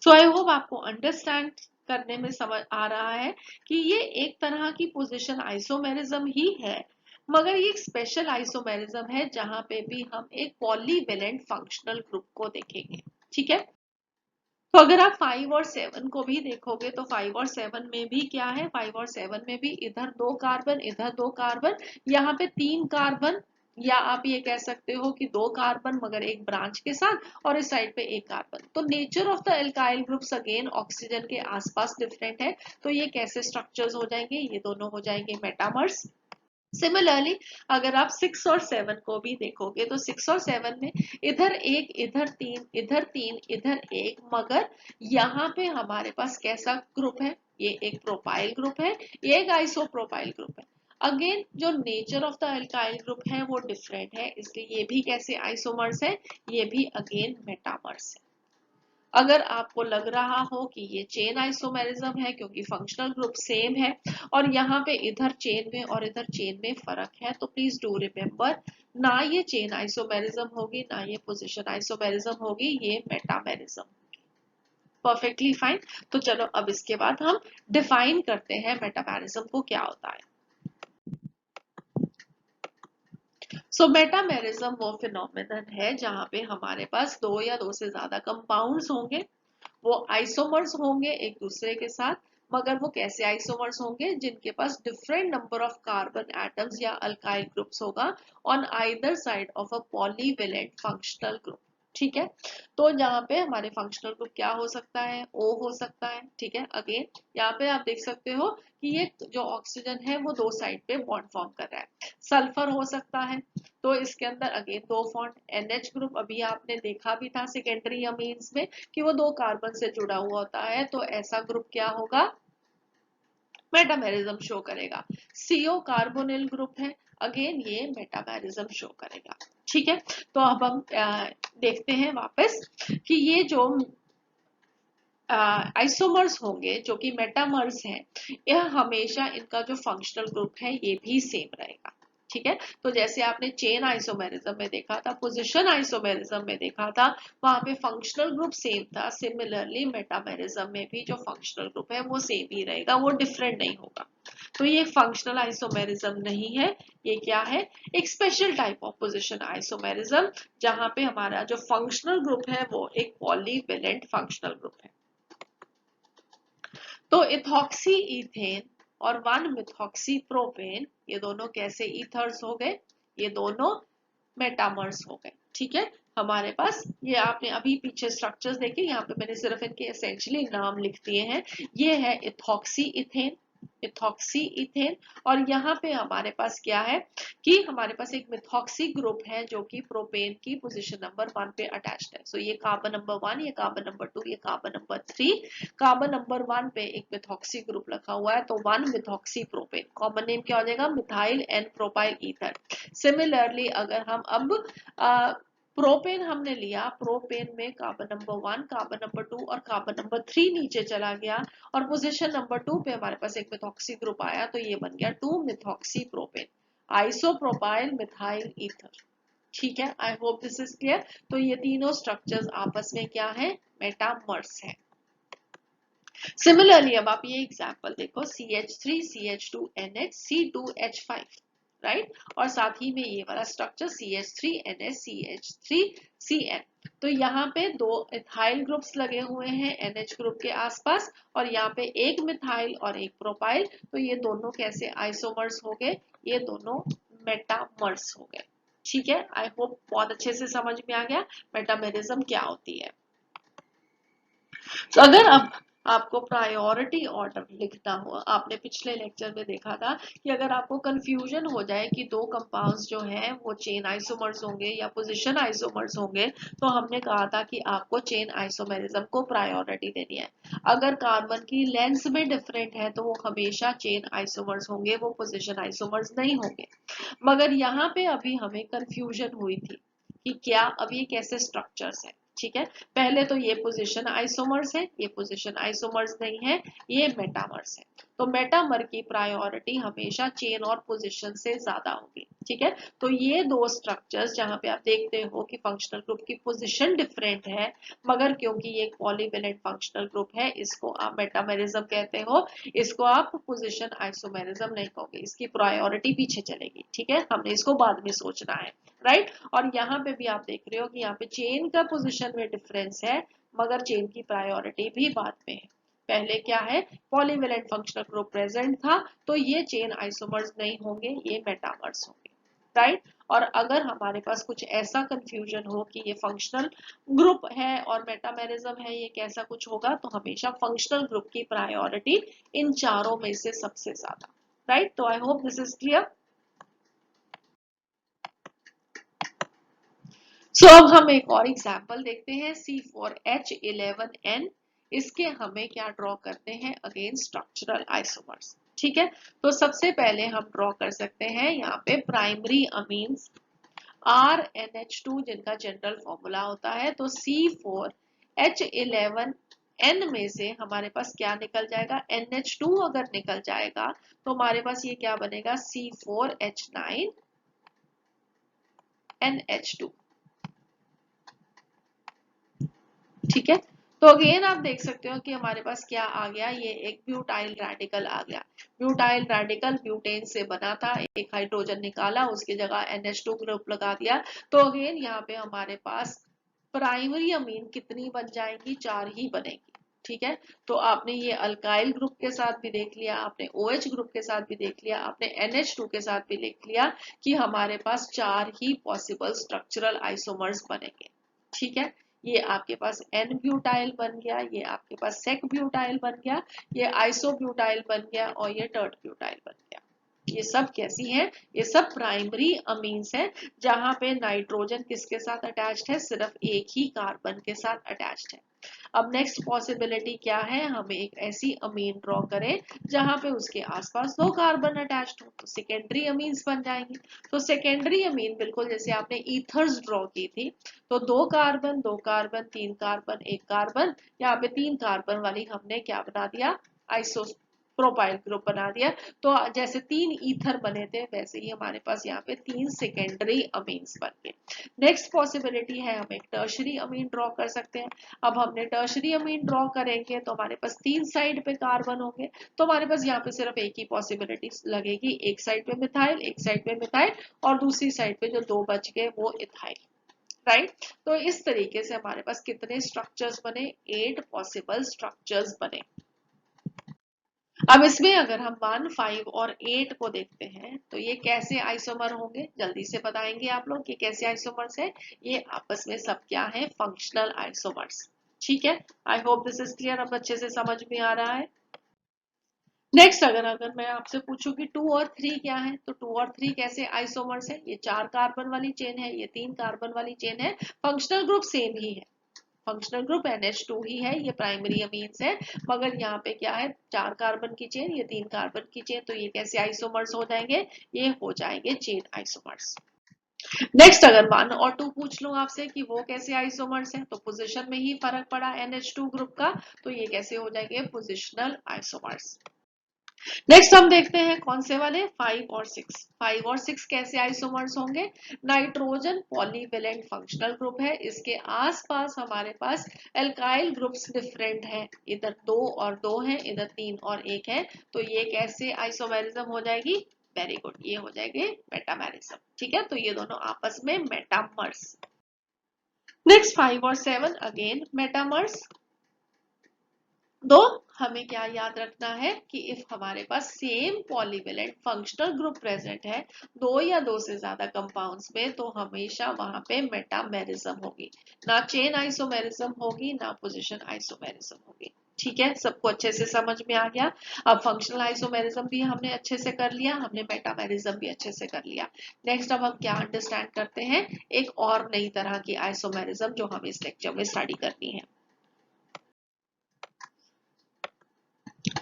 सो आई होप आपको अंडरस्टैंड करने में समझ आ रहा है कि ये एक तरह की पोजीशन आइसोमेरिज्म ही है, मगर ये एक स्पेशल आइसोमेरिज्म है जहां पे भी हम एक पॉलीवेलेंट फंक्शनल ग्रुप को देखेंगे। ठीक है, तो अगर आप 5 और 7 को भी देखोगे तो 5 और 7 में भी क्या है? 5 और 7 में भी इधर 2 कार्बन, इधर 2 कार्बन, यहाँ पे 3 कार्बन, या आप ये कह सकते हो कि 2 कार्बन मगर एक ब्रांच के साथ, और इस साइड पे एक कार्बन। तो nature of the alkyl groups again oxygen के आसपास डिफरेंट है। तो ये कैसे स्ट्रक्चर्स हो जाएंगे? ये दोनों हो जाएंगे मेटामर्स। सिमिलरली अगर आप 6 और 7 को भी देखोगे तो 6 और 7 में इधर एक, इधर तीन, इधर तीन, इधर एक, मगर यहाँ पे हमारे पास कैसा ग्रुप है, ये एक प्रोपाइल ग्रुप है, ये एक आइसोप्रोपाइल ग्रुप है। अगेन जो nature of the alkyl group है वो डिफरेंट है, इसलिए ये भी कैसे आइसोमर्स है, ये भी अगेन मेटामर्स है। अगर आपको लग रहा हो कि ये चेन आइसोमेरिज्म है क्योंकि फंक्शनल ग्रुप सेम है और यहाँ पे इधर चेन में और इधर चेन में फर्क है, तो प्लीज डू रिमेम्बर, ना ये चेन आइसोमेरिज्म होगी ना ये पोजीशन आइसोमेरिज्म होगी, ये मेटामेरिज्म। Perfectly fine. तो चलो अब इसके बाद हम डिफाइन करते हैं मेटामेरिज्म को क्या होता है। सो मेटामेरिज्म वो फिनोमेनन है जहां पे हमारे पास दो या दो से ज्यादा कंपाउंड्स होंगे, वो आइसोमर्स होंगे एक दूसरे के साथ, मगर वो कैसे आइसोमर्स होंगे, जिनके पास different number of carbon atoms या अल्काइल ग्रुप्स होगा on either side of a polyvalent functional group. ठीक है, तो यहाँ पे हमारे फंक्शनल ग्रुप क्या हो सकता है, ओ हो सकता है। ठीक है, अगेन यहाँ पे आप देख सकते हो कि ये जो ऑक्सीजन है वो दो साइड पे बॉन्ड फॉर्म कर रहा है। सल्फर हो सकता है, तो इसके अंदर अगेन दो बॉन्ड, NH ग्रुप अभी आपने देखा भी था सेकेंडरी अमीन्स में कि वो दो कार्बन से जुड़ा हुआ होता है, तो ऐसा ग्रुप क्या होगा, मेटामेरिज्म शो करेगा। CO कार्बोनिल ग्रुप है, अगेन ये मेटामेरिज्म शो करेगा। ठीक है, तो अब हम देखते हैं वापस कि ये जो आइसोमर्स होंगे जो कि मेटामर्स हैं, यह हमेशा इनका जो फंक्शनल ग्रुप है ये भी सेम रहेगा। ठीक है, तो जैसे आपने चेन आइसोमेरिज्म में देखा था, पोजीशन आइसोमेरिज्म में देखा था, वहां पे फंक्शनल ग्रुप सेम था। सिमिलरली मेटामेरिज्म में भी जो फंक्शनल ग्रुप है वो सेम ही रहेगा, वो डिफरेंट नहीं होगा। तो ये फंक्शनल आइसोमेरिज्म नहीं है, ये क्या है, एक special type of position isomerism, जहां पे हमारा जो फंक्शनल ग्रुप है वो एक पॉलीवेलेंट फंक्शनल ग्रुप है। तो इथॉक्सी इथेन और 1 मिथॉक्सी प्रोपेन, ये दोनों कैसे ईथर्स हो गए, ये दोनों मेटामर्स हो गए। ठीक है, हमारे पास ये आपने अभी पीछे स्ट्रक्चर्स देखे, यहाँ पे मैंने सिर्फ इनके एसेंशियली नाम लिख दिए हैं। ये है इथॉक्सी इथेन, इथॉक्सी इथेन, और यहाँ पे हमारे पास क्या है कि हमारे पास एक मिथॉक्सी ग्रुप है जो कि प्रोपेन की पोजीशन नंबर 1 पे अटैच्ड है। सो ये कार्बन नंबर 1, ये कार्बन नंबर 2, ये कार्बन नंबर 3, कार्बन नंबर 1 पे एक मिथॉक्सी ग्रुप रखा हुआ है, तो 1 मिथॉक्सी प्रोपेन, कॉमन नेम क्या हो जाएगा, methyl and propyl ether. Similarly अगर हम अब प्रोपेन हमने लिया, प्रोपेन में कार्बन नंबर 1, कार्बन नंबर 2 और कार्बन नंबर 3 नीचे चला गया और पोजीशन नंबर 2 पे हमारे पास एक मिथॉक्सी ग्रुप आया, तो ये बन गया 2 methoxy propane, isopropyl methyl ether. ठीक है, आई होप दिस इज क्लियर। तो ये तीनों स्ट्रक्चर्स आपस में क्या है, मेटामर्स है। सिमिलरली अब आप ये एग्जांपल देखो, CH3 CH2 NH C2H5, right, और साथ ही में ये वाला structure CH3 NH CH3 CN। तो यहाँ पे दो इथाइल ग्रुप्स लगे हुए हैं NH ग्रुप के आसपास, और यहाँ पे एक मिथाइल और एक प्रोपाइल, तो ये दोनों कैसे आइसोमर्स हो गए, ये दोनों मेटामर्स हो गए। ठीक है, आई होप बहुत अच्छे से समझ में आ गया मेटामेरिज्म क्या होती है। तो अगर अब आपको प्रायोरिटी ऑर्डर लिखना हो, आपने पिछले लेक्चर में देखा था कि अगर आपको कंफ्यूजन हो जाए कि दो कंपाउंड्स जो हैं वो चेन आइसोमर्स होंगे या पोजीशन आइसोमर्स होंगे, तो हमने कहा था कि आपको चेन आइसोमेरिज्म को प्रायोरिटी देनी है। अगर कार्बन की लेंथ में डिफरेंट है तो वो हमेशा चेन आइसोमर्स होंगे, वो पोजीशन आइसोमर्स नहीं होंगे। मगर यहाँ पे अभी हमें कंफ्यूजन हुई थी कि क्या अब ये कैसे स्ट्रक्चर्स है। ठीक है, पहले तो ये पोजीशन आइसोमर्स है, ये पोजीशन आइसोमर्स नहीं है, ये मेटामर्स है। तो मेटामर की प्रायोरिटी हमेशा चेन और पोजीशन से ज्यादा होगी। ठीक है, तो ये दो स्ट्रक्चर्स जहां पे आप देखते हो कि फंक्शनल ग्रुप की पोजीशन डिफरेंट है, मगर क्योंकि ये एक पॉलीवेलेंट फंक्शनल ग्रुप है, इसको आप मेटामेरिज्म कहते हो, इसको आप पोजीशन आइसोमेरिज्म नहीं कहोगे, इसकी प्रायोरिटी पीछे चलेगी। ठीक है, हमने इसको बाद में सोचना है, राइट। और यहाँ पे भी आप देख रहे हो कि यहाँ पे चेन का पोजीशन में डिफरेंस है, मगर चेन की प्रायोरिटी भी बाद में है। पहले क्या है, पॉलीवेलेंट फंक्शनल ग्रुप प्रेजेंट था, तो ये चेन आइसोमर्स नहीं होंगे, ये मेटामर्स होंगे, राइट। और अगर हमारे पास कुछ ऐसा कंफ्यूजन हो कि ये फंक्शनल ग्रुप है और मेटामेरिज्म है, ये कैसा कुछ होगा, तो हमेशा फंक्शनल ग्रुप की प्रायोरिटी इन चारों में से सबसे ज्यादा, राइट। तो I hope this is clear. So अब हम एक और एग्जाम्पल देखते हैं C4H11N। इसके हमें क्या ड्रॉ करते हैं, अगेन स्ट्रक्चरल आइसोमर्स। ठीक है, तो सबसे पहले हम ड्रॉ कर सकते हैं यहाँ पे प्राइमरी अमीन्स RNH2 जिनका जनरल फॉर्मूला होता है। तो C4H11N में से हमारे पास क्या निकल जाएगा, NH2 अगर निकल जाएगा तो हमारे पास ये क्या बनेगा, C4H9NH2। ठीक है, तो अगेन आप देख सकते हो कि हमारे पास क्या आ गया, ये एक ब्यूटाइल रेडिकल आ गया। ब्यूटाइल रेडिकल ब्यूटेन से बना था, एक हाइड्रोजन निकाला, उसकी जगह NH2 ग्रुप लगा दिया। तो अगेन यहाँ पे हमारे पास प्राइमरी अमीन कितनी बन जाएंगी, 4 ही बनेगी। ठीक है, तो आपने ये अल्काइल ग्रुप के साथ भी देख लिया, आपने OH ग्रुप के साथ भी देख लिया, आपने NH2 के साथ भी देख लिया कि हमारे पास 4 ही पॉसिबल स्ट्रक्चरल आइसोमर्स बनेंगे। ठीक है, ये आपके पास N ब्यूटाइल बन गया, ये आपके पास सेक ब्यूटाइल बन गया, ये आइसो ब्यूटाइल बन गया और ये टर्ट ब्यूटाइल बन गया। ये सब कैसी हैं, ये सब प्राइमरी अमीन्स हैं जहां पे नाइट्रोजन किसके साथ अटैच्ड है, सिर्फ एक ही कार्बन के साथ अटैच्ड है। अब नेक्स्ट पॉसिबिलिटी क्या है, हम एक ऐसी अमीन ड्रॉ करें जहां पे उसके आसपास 2 कार्बन अटैच्ड हो, तो सेकेंडरी अमीन्स बन जाएंगी। तो सेकेंडरी अमीन बिल्कुल जैसे आपने ईथर्स ड्रॉ की थी, तो 2 कार्बन 2 कार्बन 3 कार्बन 1 कार्बन, यहाँ पे 3 कार्बन वाली हमने क्या बना दिया, आइसो प्रोपाइल ग्रुप बना दिया। तो जैसे 3 ईथर बने थे वैसे ही हमारे पास यहाँ पे 3 सेकेंडरी अमीन्स बन गए। नेक्स्ट पॉसिबिलिटी है, हम एक टर्शरी अमीन ड्रॉ कर सकते हैं। अब हमने टर्शरी अमीन ड्रॉ करेंगे तो हमारे पास 3 साइड पे कार्बन होंगे, तो हमारे पास यहाँ पे सिर्फ एक ही पॉसिबिलिटी लगेगी, एक साइड पे मिथाइल, एक साइड पे मिथाइल और दूसरी साइड पे जो 2 बच गए वो इथाइल। राइट, तो इस तरीके से हमारे पास कितने स्ट्रक्चर्स बने, 8 पॉसिबल स्ट्रक्चर्स बने। अब इसमें अगर हम 1, 5 और 8 को देखते हैं तो ये कैसे आइसोमर होंगे, जल्दी से बताएंगे आप लोग कि कैसे आइसोमर्स है। ये आपस में सब क्या है, फंक्शनल आइसोमर्स। ठीक है, आई होप दिस इज क्लियर, अब अच्छे से समझ में आ रहा है। नेक्स्ट अगर मैं आपसे पूछूं कि 2 और 3 क्या है, तो 2 और 3 कैसे आइसोमर्स है। ये 4 कार्बन वाली चेन है, ये 3 कार्बन वाली चेन है, फंक्शनल ग्रुप सेम ही है, फंक्शनल ग्रुप NH2 ही है, ये प्राइमरी अमीन्स है, मगर यहाँ पे क्या है, 4 कार्बन की चेन, ये 3 कार्बन की चेन, तो ये कैसे आइसोमर्स हो जाएंगे, ये हो जाएंगे चेन आइसोमर्स। नेक्स्ट अगर 1 और 2 पूछ लूं आपसे कि वो कैसे आइसोमर्स हैं, तो पोजीशन में ही फर्क पड़ा NH2 ग्रुप का, तो ये कैसे हो जाएंगे, पोजिशनल आइसोमर्स। नेक्स्ट हम देखते हैं कौन से वाले, 5 और 6। 5 और 6 कैसे आइसोमर्स होंगे, नाइट्रोजन पॉलीवेलेंट फंक्शनल ग्रुप है, इसके आसपास हमारे पास एल्काइल ग्रुप्स डिफरेंट हैं, इधर 2 और 2 हैं, इधर 3 और 1 है, तो ये कैसे आइसोमेरिज्म हो जाएगी, वेरी गुड, ये हो जाएंगे मेटामेरिज्म। ठीक है, तो ये दोनों आपस में मेटामर्स। नेक्स्ट 5 और 7 अगेन मेटामर्स। दो हमें क्या याद रखना है कि इफ हमारे पास same polyvalent functional group present है 2 या 2 से ज्यादा कंपाउंड्स में, तो हमेशा वहां पे मेटामेरिज्म होगी, ना चेन आइसोमेरिज्म होगी, ना पोजीशन आइसोमेरिज्म होगी। ठीक है, सबको अच्छे से समझ में आ गया। अब फंक्शनल आइसोमेरिज्म भी हमने अच्छे से कर लिया, हमने मेटामेरिज्म भी अच्छे से कर लिया। नेक्स्ट अब हम क्या अंडरस्टैंड करते हैं, एक और नई तरह की आइसोमेरिज्म जो हमें इस लेक्चर में स्टडी करनी है।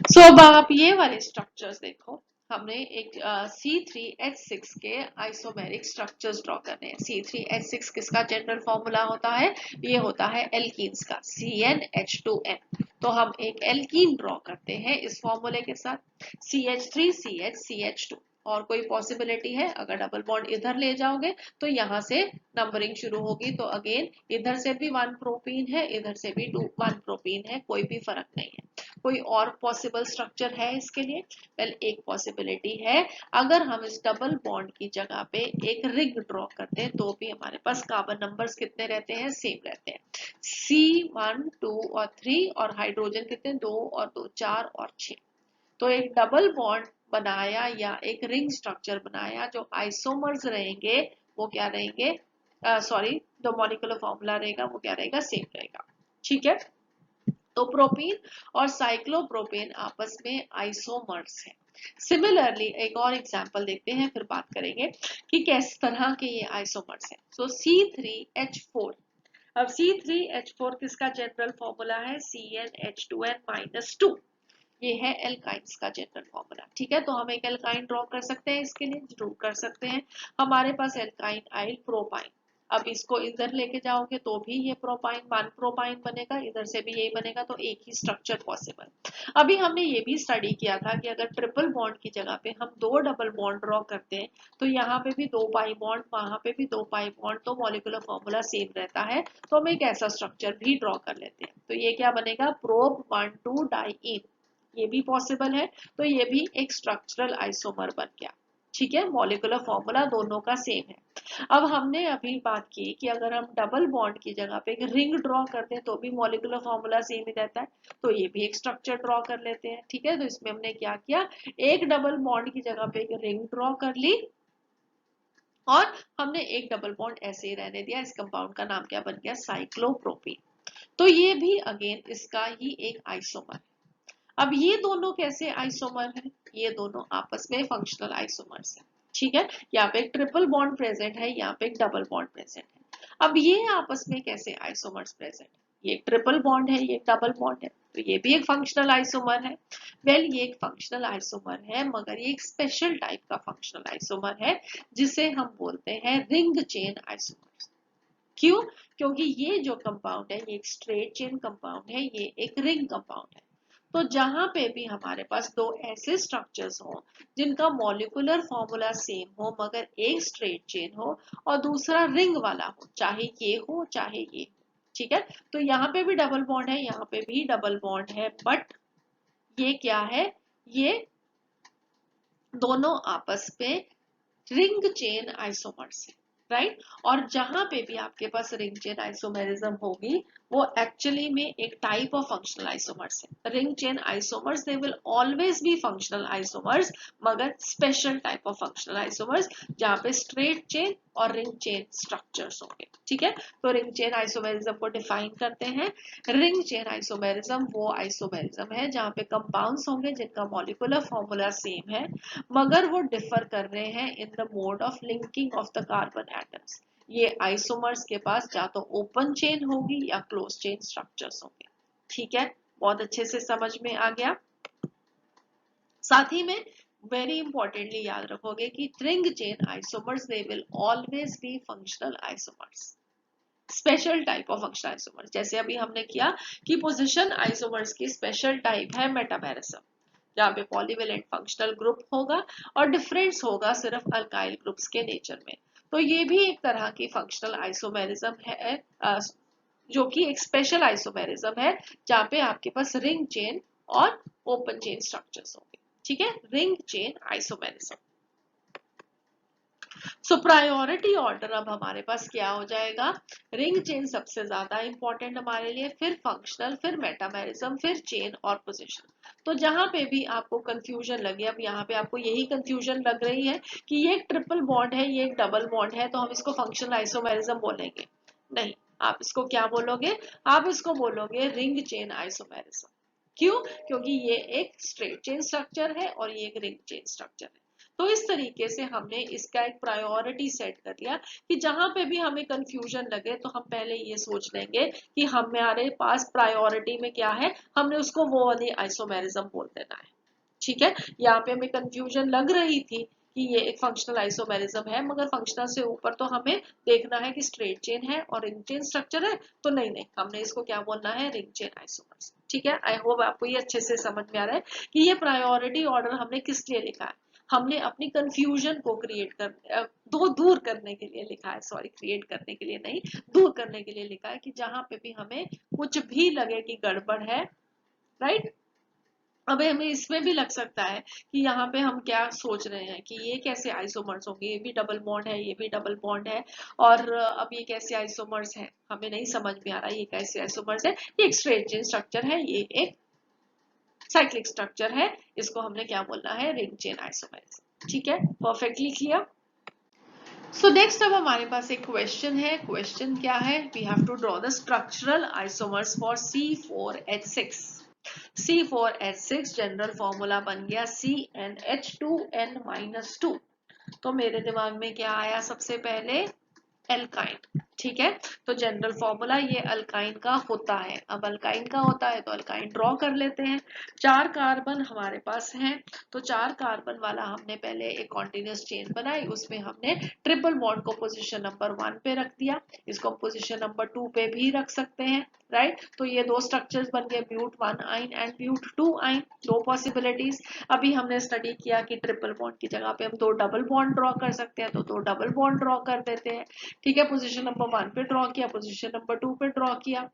सो अब आप ये वाले स्ट्रक्चर्स देखो, हमने एक C3H6 के आइसोमेरिक स्ट्रक्चर्स ड्रॉ करने हैं। C3H6 किसका जनरल फॉर्मूला होता है, ये होता है एल्कीन्स का, CnH2n। तो हम एक एल्कीन ड्रॉ करते हैं इस फॉर्मूले के साथ, CH3CH और कोई पॉसिबिलिटी है, अगर डबल बॉन्ड इधर ले जाओगे तो यहाँ से नंबरिंग शुरू होगी, तो अगेन इधर से भी 1 प्रोपीन है, इधर से भी 1 प्रोपीन है, कोई भी फर्क नहीं है। कोई और पॉसिबल स्ट्रक्चर है इसके लिए, वेल एक पॉसिबिलिटी है, अगर हम इस डबल बॉन्ड की जगह पे एक रिंग ड्रॉ करते हैं तो भी हमारे पास कार्बन नंबर्स कितने रहते हैं, सेम रहते हैं, C1 2 और 3, और हाइड्रोजन कितने 2 और 2 4 और 6। तो एक डबल बॉन्ड बनाया या एक रिंग स्ट्रक्चर बनाया, जो आइसोमर्स रहेंगे वो क्या रहेंगे, सॉरी जो मॉलिक्यूलर फॉर्मूला रहेगा वो क्या रहेगा, सेम रहेगा। ठीक है, तो प्रोपीन और साइक्लोप्रोपेन आपस में आइसोमर्स हैं। सिमिलरली एक और एग्जांपल देखते हैं, फिर बात करेंगे कि किस तरह के ये आइसोमर्स हैं। सो C3H4, अब C3H4 किसका जनरल फॉर्मूला है? CnH2n-2, ये है एल्काइंस का जनरल फॉर्मूला। ठीक है, तो हम एक एल्काइन ड्रॉ कर सकते हैं, इसके लिए जरूर कर सकते हैं। हमारे पास एल्काइन आइल प्रोपाइन, अब इसको इधर लेके जाओगे तो भी ये प्रोपाइन वन प्रोपाइन बनेगा, इधर से भी यही बनेगा, तो एक ही स्ट्रक्चर पॉसिबल। अभी हमने ये भी स्टडी किया था कि अगर ट्रिपल बॉन्ड की जगह पे हम दो डबल बॉन्ड ड्रॉ करते हैं तो यहाँ पे भी दो पाई बॉन्ड, वहां पे भी दो पाई बॉन्ड, तो मॉलिक्यूलर फॉर्मूला सेम रहता है, तो हम एक ऐसा स्ट्रक्चर भी ड्रॉ कर लेते हैं। तो ये क्या बनेगा? प्रोप 1,2 डाइईन, ये भी पॉसिबल है, तो ये भी एक स्ट्रक्चरल आइसोमर बन गया। ठीक है, मॉलिक्यूलर फॉर्मूला दोनों का सेम है। अब हमने अभी बात की कि अगर हम डबल बॉन्ड की जगह पे एक रिंग ड्रॉ करते हैं तो भी मॉलिक्यूलर फॉर्मूला सेम ही रहता है, तो ये भी एक स्ट्रक्चर ड्रॉ कर लेते हैं। ठीक है, तो इसमें हमने क्या किया, एक डबल बॉन्ड की जगह पे एक रिंग ड्रॉ कर ली और हमने एक डबल बॉन्ड ऐसे ही रहने दिया। इस कंपाउंड का नाम क्या बन गया? साइक्लोप्रोपीन। तो ये भी अगेन इसका ही एक आइसोमर है। अब ये दोनों कैसे आइसोमर हैं? ये दोनों आपस में फंक्शनल आइसोमर्स हैं। ठीक है, यहाँ पे एक ट्रिपल बॉन्ड प्रेजेंट है, यहाँ पे एक डबल बॉन्ड प्रेजेंट है। अब ये आपस में कैसे आइसोमर्स प्रेजेंट है? ये एक ट्रिपल बॉन्ड है, ये एक डबल बॉन्ड है, तो ये भी एक फंक्शनल आइसोमर है। वेल, ये एक फंक्शनल आइसोमर है, मगर ये एक स्पेशल टाइप का फंक्शनल आइसोमर है जिसे हम बोलते हैं रिंग चेन आइसोमर। क्यों? क्योंकि ये जो कंपाउंड है ये एक स्ट्रेट चेन कंपाउंड है, ये एक रिंग कंपाउंड है। तो जहां पे भी हमारे पास दो ऐसे स्ट्रक्चर्स हो जिनका मॉलिक्यूलर फॉर्मूला सेम हो मगर एक स्ट्रेट चेन हो और दूसरा रिंग वाला हो, चाहे ये हो चाहे ये हो, ठीक है, तो यहाँ पे भी डबल बॉन्ड है, यहाँ पे भी डबल बॉन्ड है, बट ये क्या है? ये दोनों आपस में रिंग चेन आइसोमर्स है, राइट। और जहां पे भी आपके पास रिंग चेन आइसोमेरिज्म होगी वो एक्चुअली में एक टाइप ऑफ फंक्शनल आइसोमर्स है। Ring chain isomers they will always be functional isomers, मगर special type of functional isomers जहां पे स्ट्रेट चेन और रिंग चेन स्ट्रक्चर्स होंगे। ठीक है, तो रिंग चेन आइसोमेरिज्म को डिफाइन करते हैं। रिंग चेन आइसोमेरिज्म वो आइसोमेरिज्म है जहां पे कंपाउंड्स होंगे जिनका मॉलिक्यूलर फॉर्मूला सेम है मगर वो डिफर कर रहे हैं in the mode of linking of the carbon atoms. ये आइसोमर्स के पास या तो ओपन चेन होगी या क्लोज चेन स्ट्रक्चर्स होंगे। ठीक है, बहुत अच्छे से समझ में आ गया। साथ ही में वेरी इंपॉर्टेंटली याद रखोगे कि ring chain isomers they will always be functional isomers, special type of functional isomers. जैसे अभी हमने किया कि पोजीशन आइसोमर्स की स्पेशल टाइप है मेटामेरिज्म, जहाँ पे पॉलीवेलेंट फंक्शनल ग्रुप होगा और डिफरेंस होगा सिर्फ अल्काइल ग्रुप्स के नेचर में। तो ये भी एक तरह की फंक्शनल आइसोमेरिज्म है, जो कि एक स्पेशल आइसोमेरिज्म है जहाँ पे आपके पास रिंग चेन और ओपन चेन स्ट्रक्चर्स होंगे। ठीक है, रिंग चेन आइसोमेरिज्म। सो प्रायोरिटी ऑर्डर अब हमारे पास क्या हो जाएगा? रिंग चेन सबसे ज्यादा इंपॉर्टेंट हमारे लिए, फिर फंक्शनल, फिर मेटामेरिज्म, फिर चेन और पोजीशन। तो जहां पे भी आपको कंफ्यूजन लगे, अब यहाँ पे आपको यही कंफ्यूजन लग रही है कि ये एक ट्रिपल बॉन्ड है ये एक डबल बॉन्ड है तो हम इसको फंक्शनल आइसोमेरिज्म बोलेंगे, नहीं, आप इसको क्या बोलोगे? आप इसको बोलोगे रिंग चेन आइसोमेरिज्म। क्यों? क्योंकि ये एक स्ट्रेट चेन स्ट्रक्चर है और ये एक रिंग चेन स्ट्रक्चर है। तो इस तरीके से हमने इसका एक प्रायोरिटी सेट कर दिया कि जहां पे भी हमें कंफ्यूजन लगे तो हम पहले ये सोच लेंगे कि हमारे पास प्रायोरिटी में क्या है, हमने उसको वो वाली आइसोमेरिज्म बोल देना है। ठीक है, यहाँ पे हमें कंफ्यूजन लग रही थी कि ये एक फंक्शनल आइसोमेरिज्म है मगर फंक्शनल से ऊपर तो हमें देखना है कि स्ट्रेट चेन है और रिंग चेन स्ट्रक्चर है, तो नहीं नहीं, हमने इसको क्या बोलना है? Ring chain isomers. ठीक है, आई होप आपको ये अच्छे से समझ में आ रहा है कि ये प्रायोरिटी ऑर्डर हमने किस लिए लिखा है। हमने अपनी कंफ्यूजन को क्रिएट कर दूर करने के लिए लिखा है, सॉरी, क्रिएट करने के लिए नहीं, दूर करने के लिए लिखा है कि जहां पे भी हमें कुछ भी लगे कि गड़बड़ है, राइट। अब हमें इसमें भी लग सकता है कि यहाँ पे हम क्या सोच रहे हैं कि ये कैसे आइसोमर्स होंगे, ये भी डबल बॉन्ड है ये भी डबल बॉन्ड है, और अब ये कैसे आइसोमर्स है, हमें नहीं समझ में आ रहा है ये कैसे आइसोमर्स है। ये एक स्ट्रेट चेन स्ट्रक्चर है, ये एक साइक्लिक स्ट्रक्चर है, इसको हमने क्या बोलना है? Ring chain isomerism. ठीक है, परफेक्टली क्लियर। सो नेक्स्ट अब हमारे पास एक क्वेश्चन है। क्वेश्चन क्या है? We have to draw the structural isomers for C4H6। C4H6 general formula बन गया CnH2n-2। तो मेरे दिमाग में क्या आया सबसे पहले? एल्काइन। ठीक है, तो जनरल फॉर्मूला ये अल्काइन का होता है। अब अल्काइन का होता है तो अल्काइन ड्रॉ कर लेते हैं। 4 कार्बन हमारे पास हैं, तो 4 कार्बन वाला हमने पहले एक कॉन्टिन्यूस चेन बनाई, उसमें हमने ट्रिपल बॉन्ड को पोजीशन नंबर 1 पे रख दिया। इसको पोजीशन नंबर 2 पे भी रख सकते हैं, राइट। तो ये दो स्ट्रक्चर्स बन गए, ब्यूट 1 आइन एंड ब्यूट 2 आइन, दो पॉसिबिलिटीज। अभी हमने स्टडी किया कि ट्रिपल बॉन्ड की जगह पे हम 2 डबल बॉन्ड ड्रॉ कर सकते हैं, तो 2 डबल बॉन्ड ड्रॉ कर देते हैं। ठीक है, पोजीशन नंबर 1 पे ड्रॉ किया, पोजीशन नंबर 2 पे ड्रॉ किया।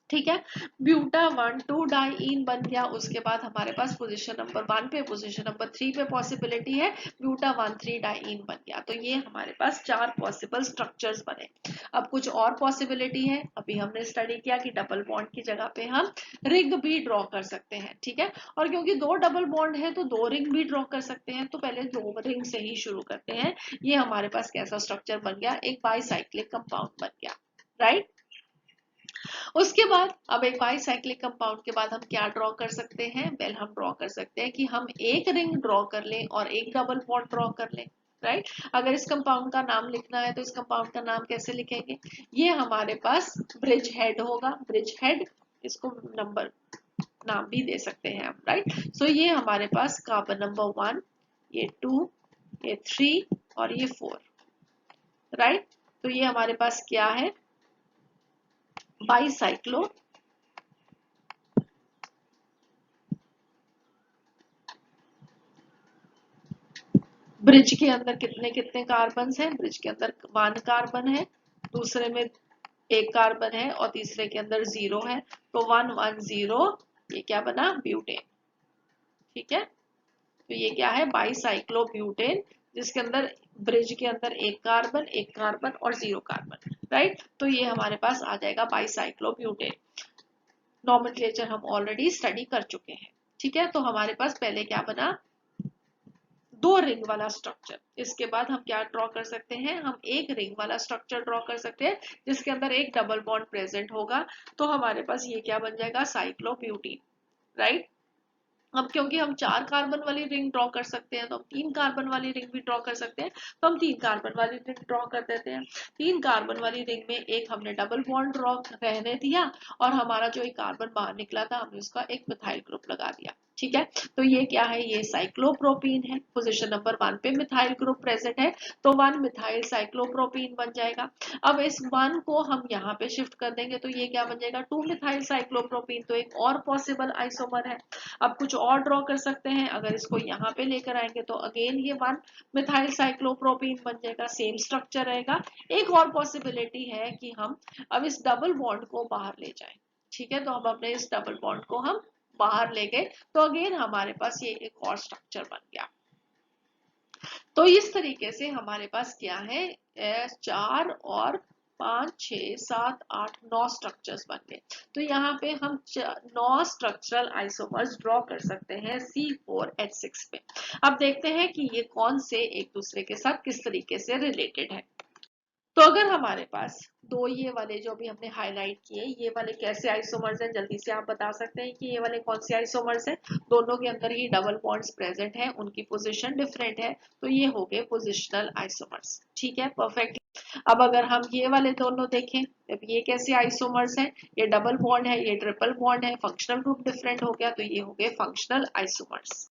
ठीक है, ब्यूटा 1,2 डाइईन बन गया। उसके बाद हमारे पास पोजीशन नंबर 1 पे, पोजीशन नंबर 3 पे पॉसिबिलिटी है ब्यूटा 1,3 डाइईन बन गया। तो ये हमारे पास 4 पॉसिबल स्ट्रक्चर्स बने। अब कुछ और पॉसिबिलिटी है। अभी हमने स्टडी किया कि डबल बॉन्ड की जगह पे हम रिंग भी ड्रॉ कर सकते हैं। ठीक है, और क्योंकि 2 डबल बॉन्ड है तो 2 रिंग भी ड्रॉ कर सकते हैं। तो पहले 2 रिंग से ही शुरू करते हैं। ये हमारे पास कैसा स्ट्रक्चर बन गया? एक बाईसाइक्लिक कंपाउंड बन गया, राइट। उसके बाद अब एक बाईसाइक्लिक कंपाउंड के बाद हम क्या ड्रॉ कर सकते हैं? वेल, हम ड्रॉ कर सकते हैं कि हम एक रिंग ड्रॉ कर लें और एक डबल बॉन्ड ड्रॉ कर लें, राइट। अगर इस कंपाउंड का नाम लिखना है तो इस कंपाउंड का नाम कैसे लिखेंगे? ये हमारे पास ब्रिज हेड होगा, ब्रिज हेड। इसको नंबर नाम भी दे सकते हैं हम, राइट। सो ये हमारे पास कार्बन नंबर 1, ये 2, ये 3 और ये 4, राइट। तो ये हमारे पास क्या है? बाईसाइक्लो ब्रिज के अंदर कितने कितने कार्बन हैं? ब्रिज के अंदर 1 कार्बन है, दूसरे में 1 कार्बन है और तीसरे के अंदर 0 है। तो 1 1 0, ये क्या बना? ब्यूटेन। ठीक है, तो ये क्या है? बाईसाइक्लोब्यूटेन, जिसके अंदर ब्रिज के अंदर 1 कार्बन और 0 कार्बन, राइट। तो ये हमारे पास आ जाएगा बाईसाइक्लोब्यूटेन। नॉमेनक्लेचर हम ऑलरेडी स्टडी कर चुके हैं। ठीक है, तो हमारे पास पहले क्या बना? 2 रिंग वाला स्ट्रक्चर। इसके बाद हम क्या ड्रॉ कर सकते हैं? हम एक रिंग वाला स्ट्रक्चर ड्रॉ कर सकते हैं जिसके अंदर एक डबल बॉन्ड प्रेजेंट होगा। तो हमारे पास ये क्या बन जाएगा? साइक्लोब्यूटीन, राइट। अब क्योंकि हम 4 कार्बन वाली रिंग ड्रॉ कर सकते हैं तो हम 3 कार्बन वाली रिंग भी ड्रॉ कर सकते हैं। तो हम 3 कार्बन वाली रिंग ड्रॉ कर देते हैं। 3 कार्बन वाली रिंग में एक हमने डबल बॉन्ड ड्रॉ रहने दिया और हमारा जो एक कार्बन बाहर निकला था हमने उसका एक मिथाइल ग्रुप लगा दिया। ठीक है, तो ये क्या है? ये साइक्लोप्रोपीन है। पोजीशन नंबर 1 पे मिथाइल ग्रुप प्रेजेंट है, तो 1 मिथाइल साइक्लोप्रोपीन बन जाएगा। अब इस 1 को हम यहाँ पे शिफ्ट कर देंगे तो ये क्या बन जाएगा? 2 मिथाइल साइक्लोप्रोपीन। तो एक और पॉसिबल आइसोमर है। अब कुछ और ड्रॉ कर सकते हैं। अगर इसको यहाँ पे लेकर आएंगे तो अगेन ये 1 मिथाइल साइक्लोप्रोपीन बन जाएगा, सेम स्ट्रक्चर रहेगा। एक और पॉसिबिलिटी है कि हम अब इस डबल बॉन्ड को बाहर ले जाएं। ठीक है, तो हम अपने इस डबल बॉन्ड को हम बाहर ले गए तो अगेन हमारे पास ये एक और स्ट्रक्चर बन गया। तो इस तरीके से हमारे पास क्या है? 4 और 5 6 7 8 9 स्ट्रक्चर्स बन गए। तो यहाँ पे हम 9 स्ट्रक्चरल आइसोमर्स ड्रॉ कर सकते हैं C4H6 पे। अब देखते हैं कि ये कौन से एक दूसरे के साथ किस तरीके से रिलेटेड है। तो अगर हमारे पास दो ये वाले जो अभी हमने हाईलाइट किए, ये वाले कैसे आइसोमर्स हैं? जल्दी से आप बता सकते हैं कि ये वाले कौन से आइसोमर्स हैं? दोनों के अंदर ही डबल बॉन्ड्स प्रेजेंट है, उनकी पोजीशन डिफरेंट है, तो ये हो गए पोजिशनल आइसोमर्स। ठीक है, परफेक्ट। अब अगर हम ये वाले दोनों देखें, अब ये कैसे आइसोमर्स हैं? ये डबल बॉन्ड है, ये ट्रिपल बॉन्ड है, फंक्शनल ग्रुप डिफरेंट हो गया, तो ये हो गए फंक्शनल आइसोमर्स।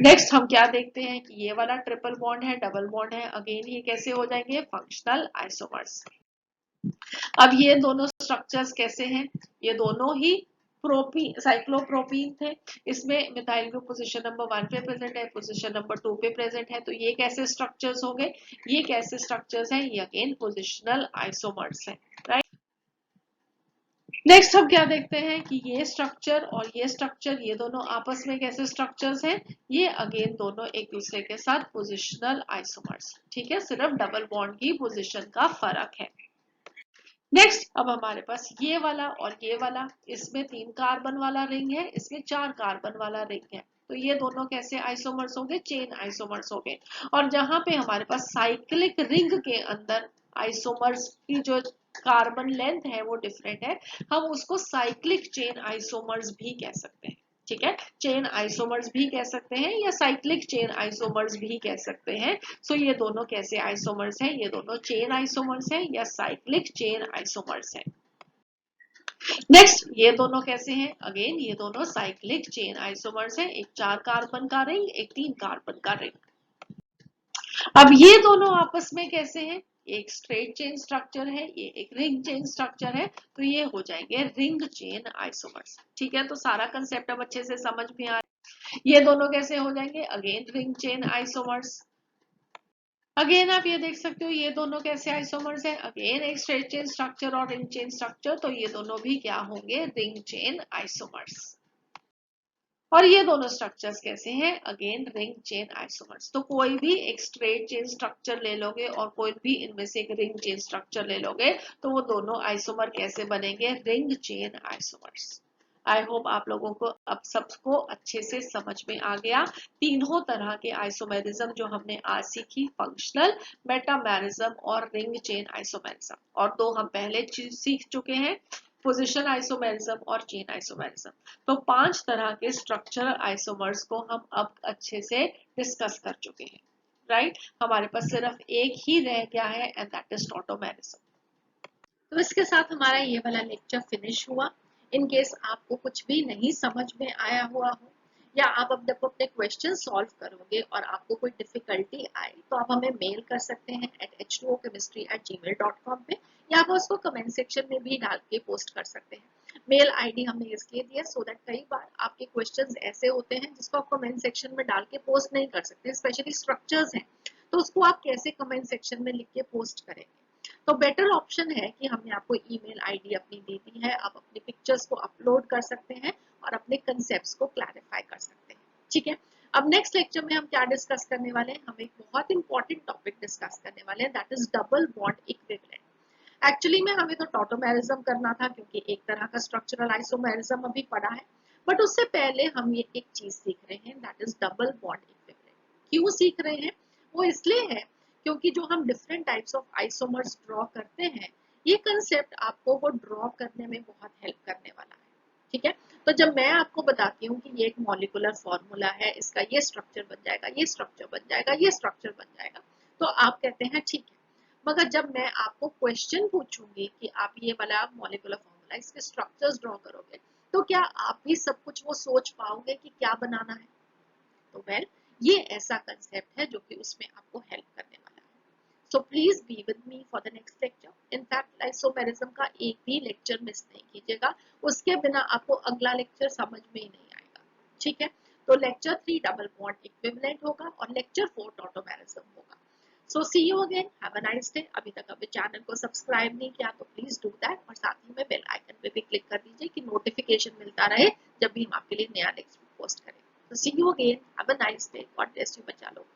नेक्स्ट हम क्या देखते हैं कि ये वाला ट्रिपल बॉन्ड है, डबल बॉन्ड है, अगेन ये कैसे हो जाएंगे? Functional isomers. अब ये दोनों स्ट्रक्चर्स कैसे हैं? ये दोनों ही प्रोपीन साइक्लोप्रोपीन थे। इसमें मिथाइल ग्रुप पोजीशन नंबर 1 पे प्रेजेंट है, पोजीशन नंबर 2 पे प्रेजेंट है। तो ये कैसे स्ट्रक्चर्स हो गए? ये कैसे स्ट्रक्चर्स हैं? ये अगेन पोजिशनल आइसोमर्स हैं, राइट। नेक्स्ट हम क्या देखते हैं कि ये स्ट्रक्चर और ये स्ट्रक्चर, ये दोनों आपस में कैसे स्ट्रक्चर्स हैं? ये अगेन दोनों एक दूसरे के साथ पोजिशनल आइसोमर्स। ठीक है, सिर्फ डबल बॉन्ड की पोजीशन का फर्क है। नेक्स्ट अब हमारे पास ये वाला और ये वाला, इसमें 3 कार्बन वाला रिंग है, इसमें 4 कार्बन वाला रिंग है। तो ये दोनों कैसे आइसोमर्स हो गए, चेन आइसोमर्स हो गए। और जहां पे हमारे पास साइक्लिक रिंग के अंदर आइसोमर्स की जो कार्बन लेंथ है वो डिफरेंट है, हम उसको साइक्लिक चेन आइसोमर्स भी कह सकते हैं। ठीक है, चेन आइसोमर्स भी कह सकते हैं या साइक्लिक चेन आइसोमर्स भी कह सकते हैं। सो ये दोनों कैसे आइसोमर्स हैं, ये दोनों चेन आइसोमर्स हैं या साइक्लिक चेन आइसोमर्स हैं। नेक्स्ट ये दोनों कैसे हैं, अगेन ये दोनों साइक्लिक चेन आइसोमर्स हैं, एक 4 कार्बन का रिंग, एक 3 कार्बन का रिंग। अब ये दोनों आपस में कैसे हैं, एक स्ट्रेट चेन स्ट्रक्चर है, ये एक रिंग चेन स्ट्रक्चर है, तो ये हो जाएंगे रिंग चेन आइसोमर्स। ठीक है, तो सारा कंसेप्ट अब अच्छे से समझ में आ रहा है। ये दोनों कैसे हो जाएंगे, again ring chain isomers. Again आप ये देख सकते हो ये दोनों कैसे आइसोमर्स हैं, अगेन एक स्ट्रेट चेन स्ट्रक्चर और रिंग चेन स्ट्रक्चर, तो ये दोनों भी क्या होंगे, रिंग चेन आइसोमर्स। और ये दोनों स्ट्रक्चर्स कैसे हैं, अगेन रिंग चेन आइसोमर्स। तो कोई भी एक स्ट्रेट चेन स्ट्रक्चर ले लोगे और कोई भी इनमें से एक रिंग चेन स्ट्रक्चर ले लोगे तो वो दोनों आइसोमर कैसे बनेंगे, ring chain isomers. I hope आप लोगों को अब सबको अच्छे से समझ में आ गया। तीनों तरह के आइसोमेरिज्म जो हमने आज सीखी, फंक्शनल, मेटामेरिज्म और रिंग चेन आइसोमेरिज्म, और दो हम पहले सीख चुके हैं, पोजिशन आइसोमेरिज्म और चेन आइसोमेरिज्म। तो 5 तरह के स्ट्रक्चरल आइसोमर्स को हम अब अच्छे से डिस्कस कर चुके हैं, राइट। हमारे पास सिर्फ एक ही रह गया है एंड दैट इज टॉटोमेरिज्म। तो इसके साथ हमारा ये वाला लेक्चर फिनिश हुआ। इन केस आपको कुछ भी नहीं समझ में आया हुआ हो या आप अब जब अपने क्वेश्चन सॉल्व करोगे और आपको कोई डिफिकल्टी आए तो आप हमें मेल कर सकते हैं at h2ochemistry@gmail.com पे, या आप उसको कमेंट सेक्शन में भी डाल के पोस्ट कर सकते हैं। मेल आईडी हमने इसलिए दिया सो दैट कई बार आपके क्वेश्चंस ऐसे होते हैं जिसको आप कमेंट सेक्शन में डाल के पोस्ट नहीं कर सकते, स्पेशली स्ट्रक्चर्स हैं तो उसको आप कैसे कमेंट सेक्शन में लिख के पोस्ट करेंगे। तो बेटर ऑप्शन है कि हमने आपको ईमेल आईडी अपनी दे दी है, आप अपनी पिक्चर्स को अपलोड कर सकते हैं और अपने कंसेप्ट्स को क्लैरिफाई कर सकते हैं। ठीक है, अब नेक्स्ट लेक्चर में हम क्या डिस्कस करने वाले हैं, हम एक बहुत इंपॉर्टेंट टॉपिक डिस्कस करने वाले हैं, that is double bond equivalent. Actually में हमें तो टॉटोमेरिज्म करना था क्योंकि एक तरह का स्ट्रक्चरल आइसोमेरिज्म अभी पढ़ा है, बट उससे पहले हम ये एक चीज सीख रहे हैं that is double bond equivalent. क्यों सीख रहे हैं, वो इसलिए है क्योंकि जो हम different types of isomers draw करते हैं, ये कंसेप्ट आपको वो ड्रॉ करने में बहुत हेल्प करने वाला है। ठीक है, तो जब मैं आपको बताती हूँ कि ये एक मॉलिक्यूलर फॉर्मूला है, इसका ये स्ट्रक्चर बन जाएगा, ये स्ट्रक्चर बन जाएगा, ये स्ट्रक्चर बन जाएगा, तो आप कहते हैं ठीक है। मगर जब मैं आपको क्वेश्चन पूछूंगी कि आप ये वाला मॉलिक्यूलर फॉर्मूला, इसके स्ट्रक्चर्स ड्रॉ करोगे, तो क्या आप भी सब कुछ वो सोच पाओगे कि क्या बनाना है। तो वेल ये ऐसा कंसेप्ट है जो कि उसमें आपको हेल्प करने वाला है। So please be with me for the next lecture. In fact, isomerism का एक भी लेक्चर मिस नहीं कीजिएगा, उसके बिना आपको अगला लेक्चर समझ में ही नहीं आएगा। ठीक है, तो लेक्चर 3 डबल बॉन्ड इक्विवेलेंट होगा और लेक्चर 4 टॉटोमेरिज्म होगा। So see you again. Have a nice day. अभी तक अभी चैनल को सब्सक्राइब नहीं किया तो प्लीज डू दैट, और साथ ही में बेल आइकन पे भी क्लिक कर दीजिए कि नोटिफिकेशन मिलता रहे जब भी हम आपके लिए नया लेक्चर पोस्ट करें। So see you again. Have a nice day. God bless you बच्चा लोग।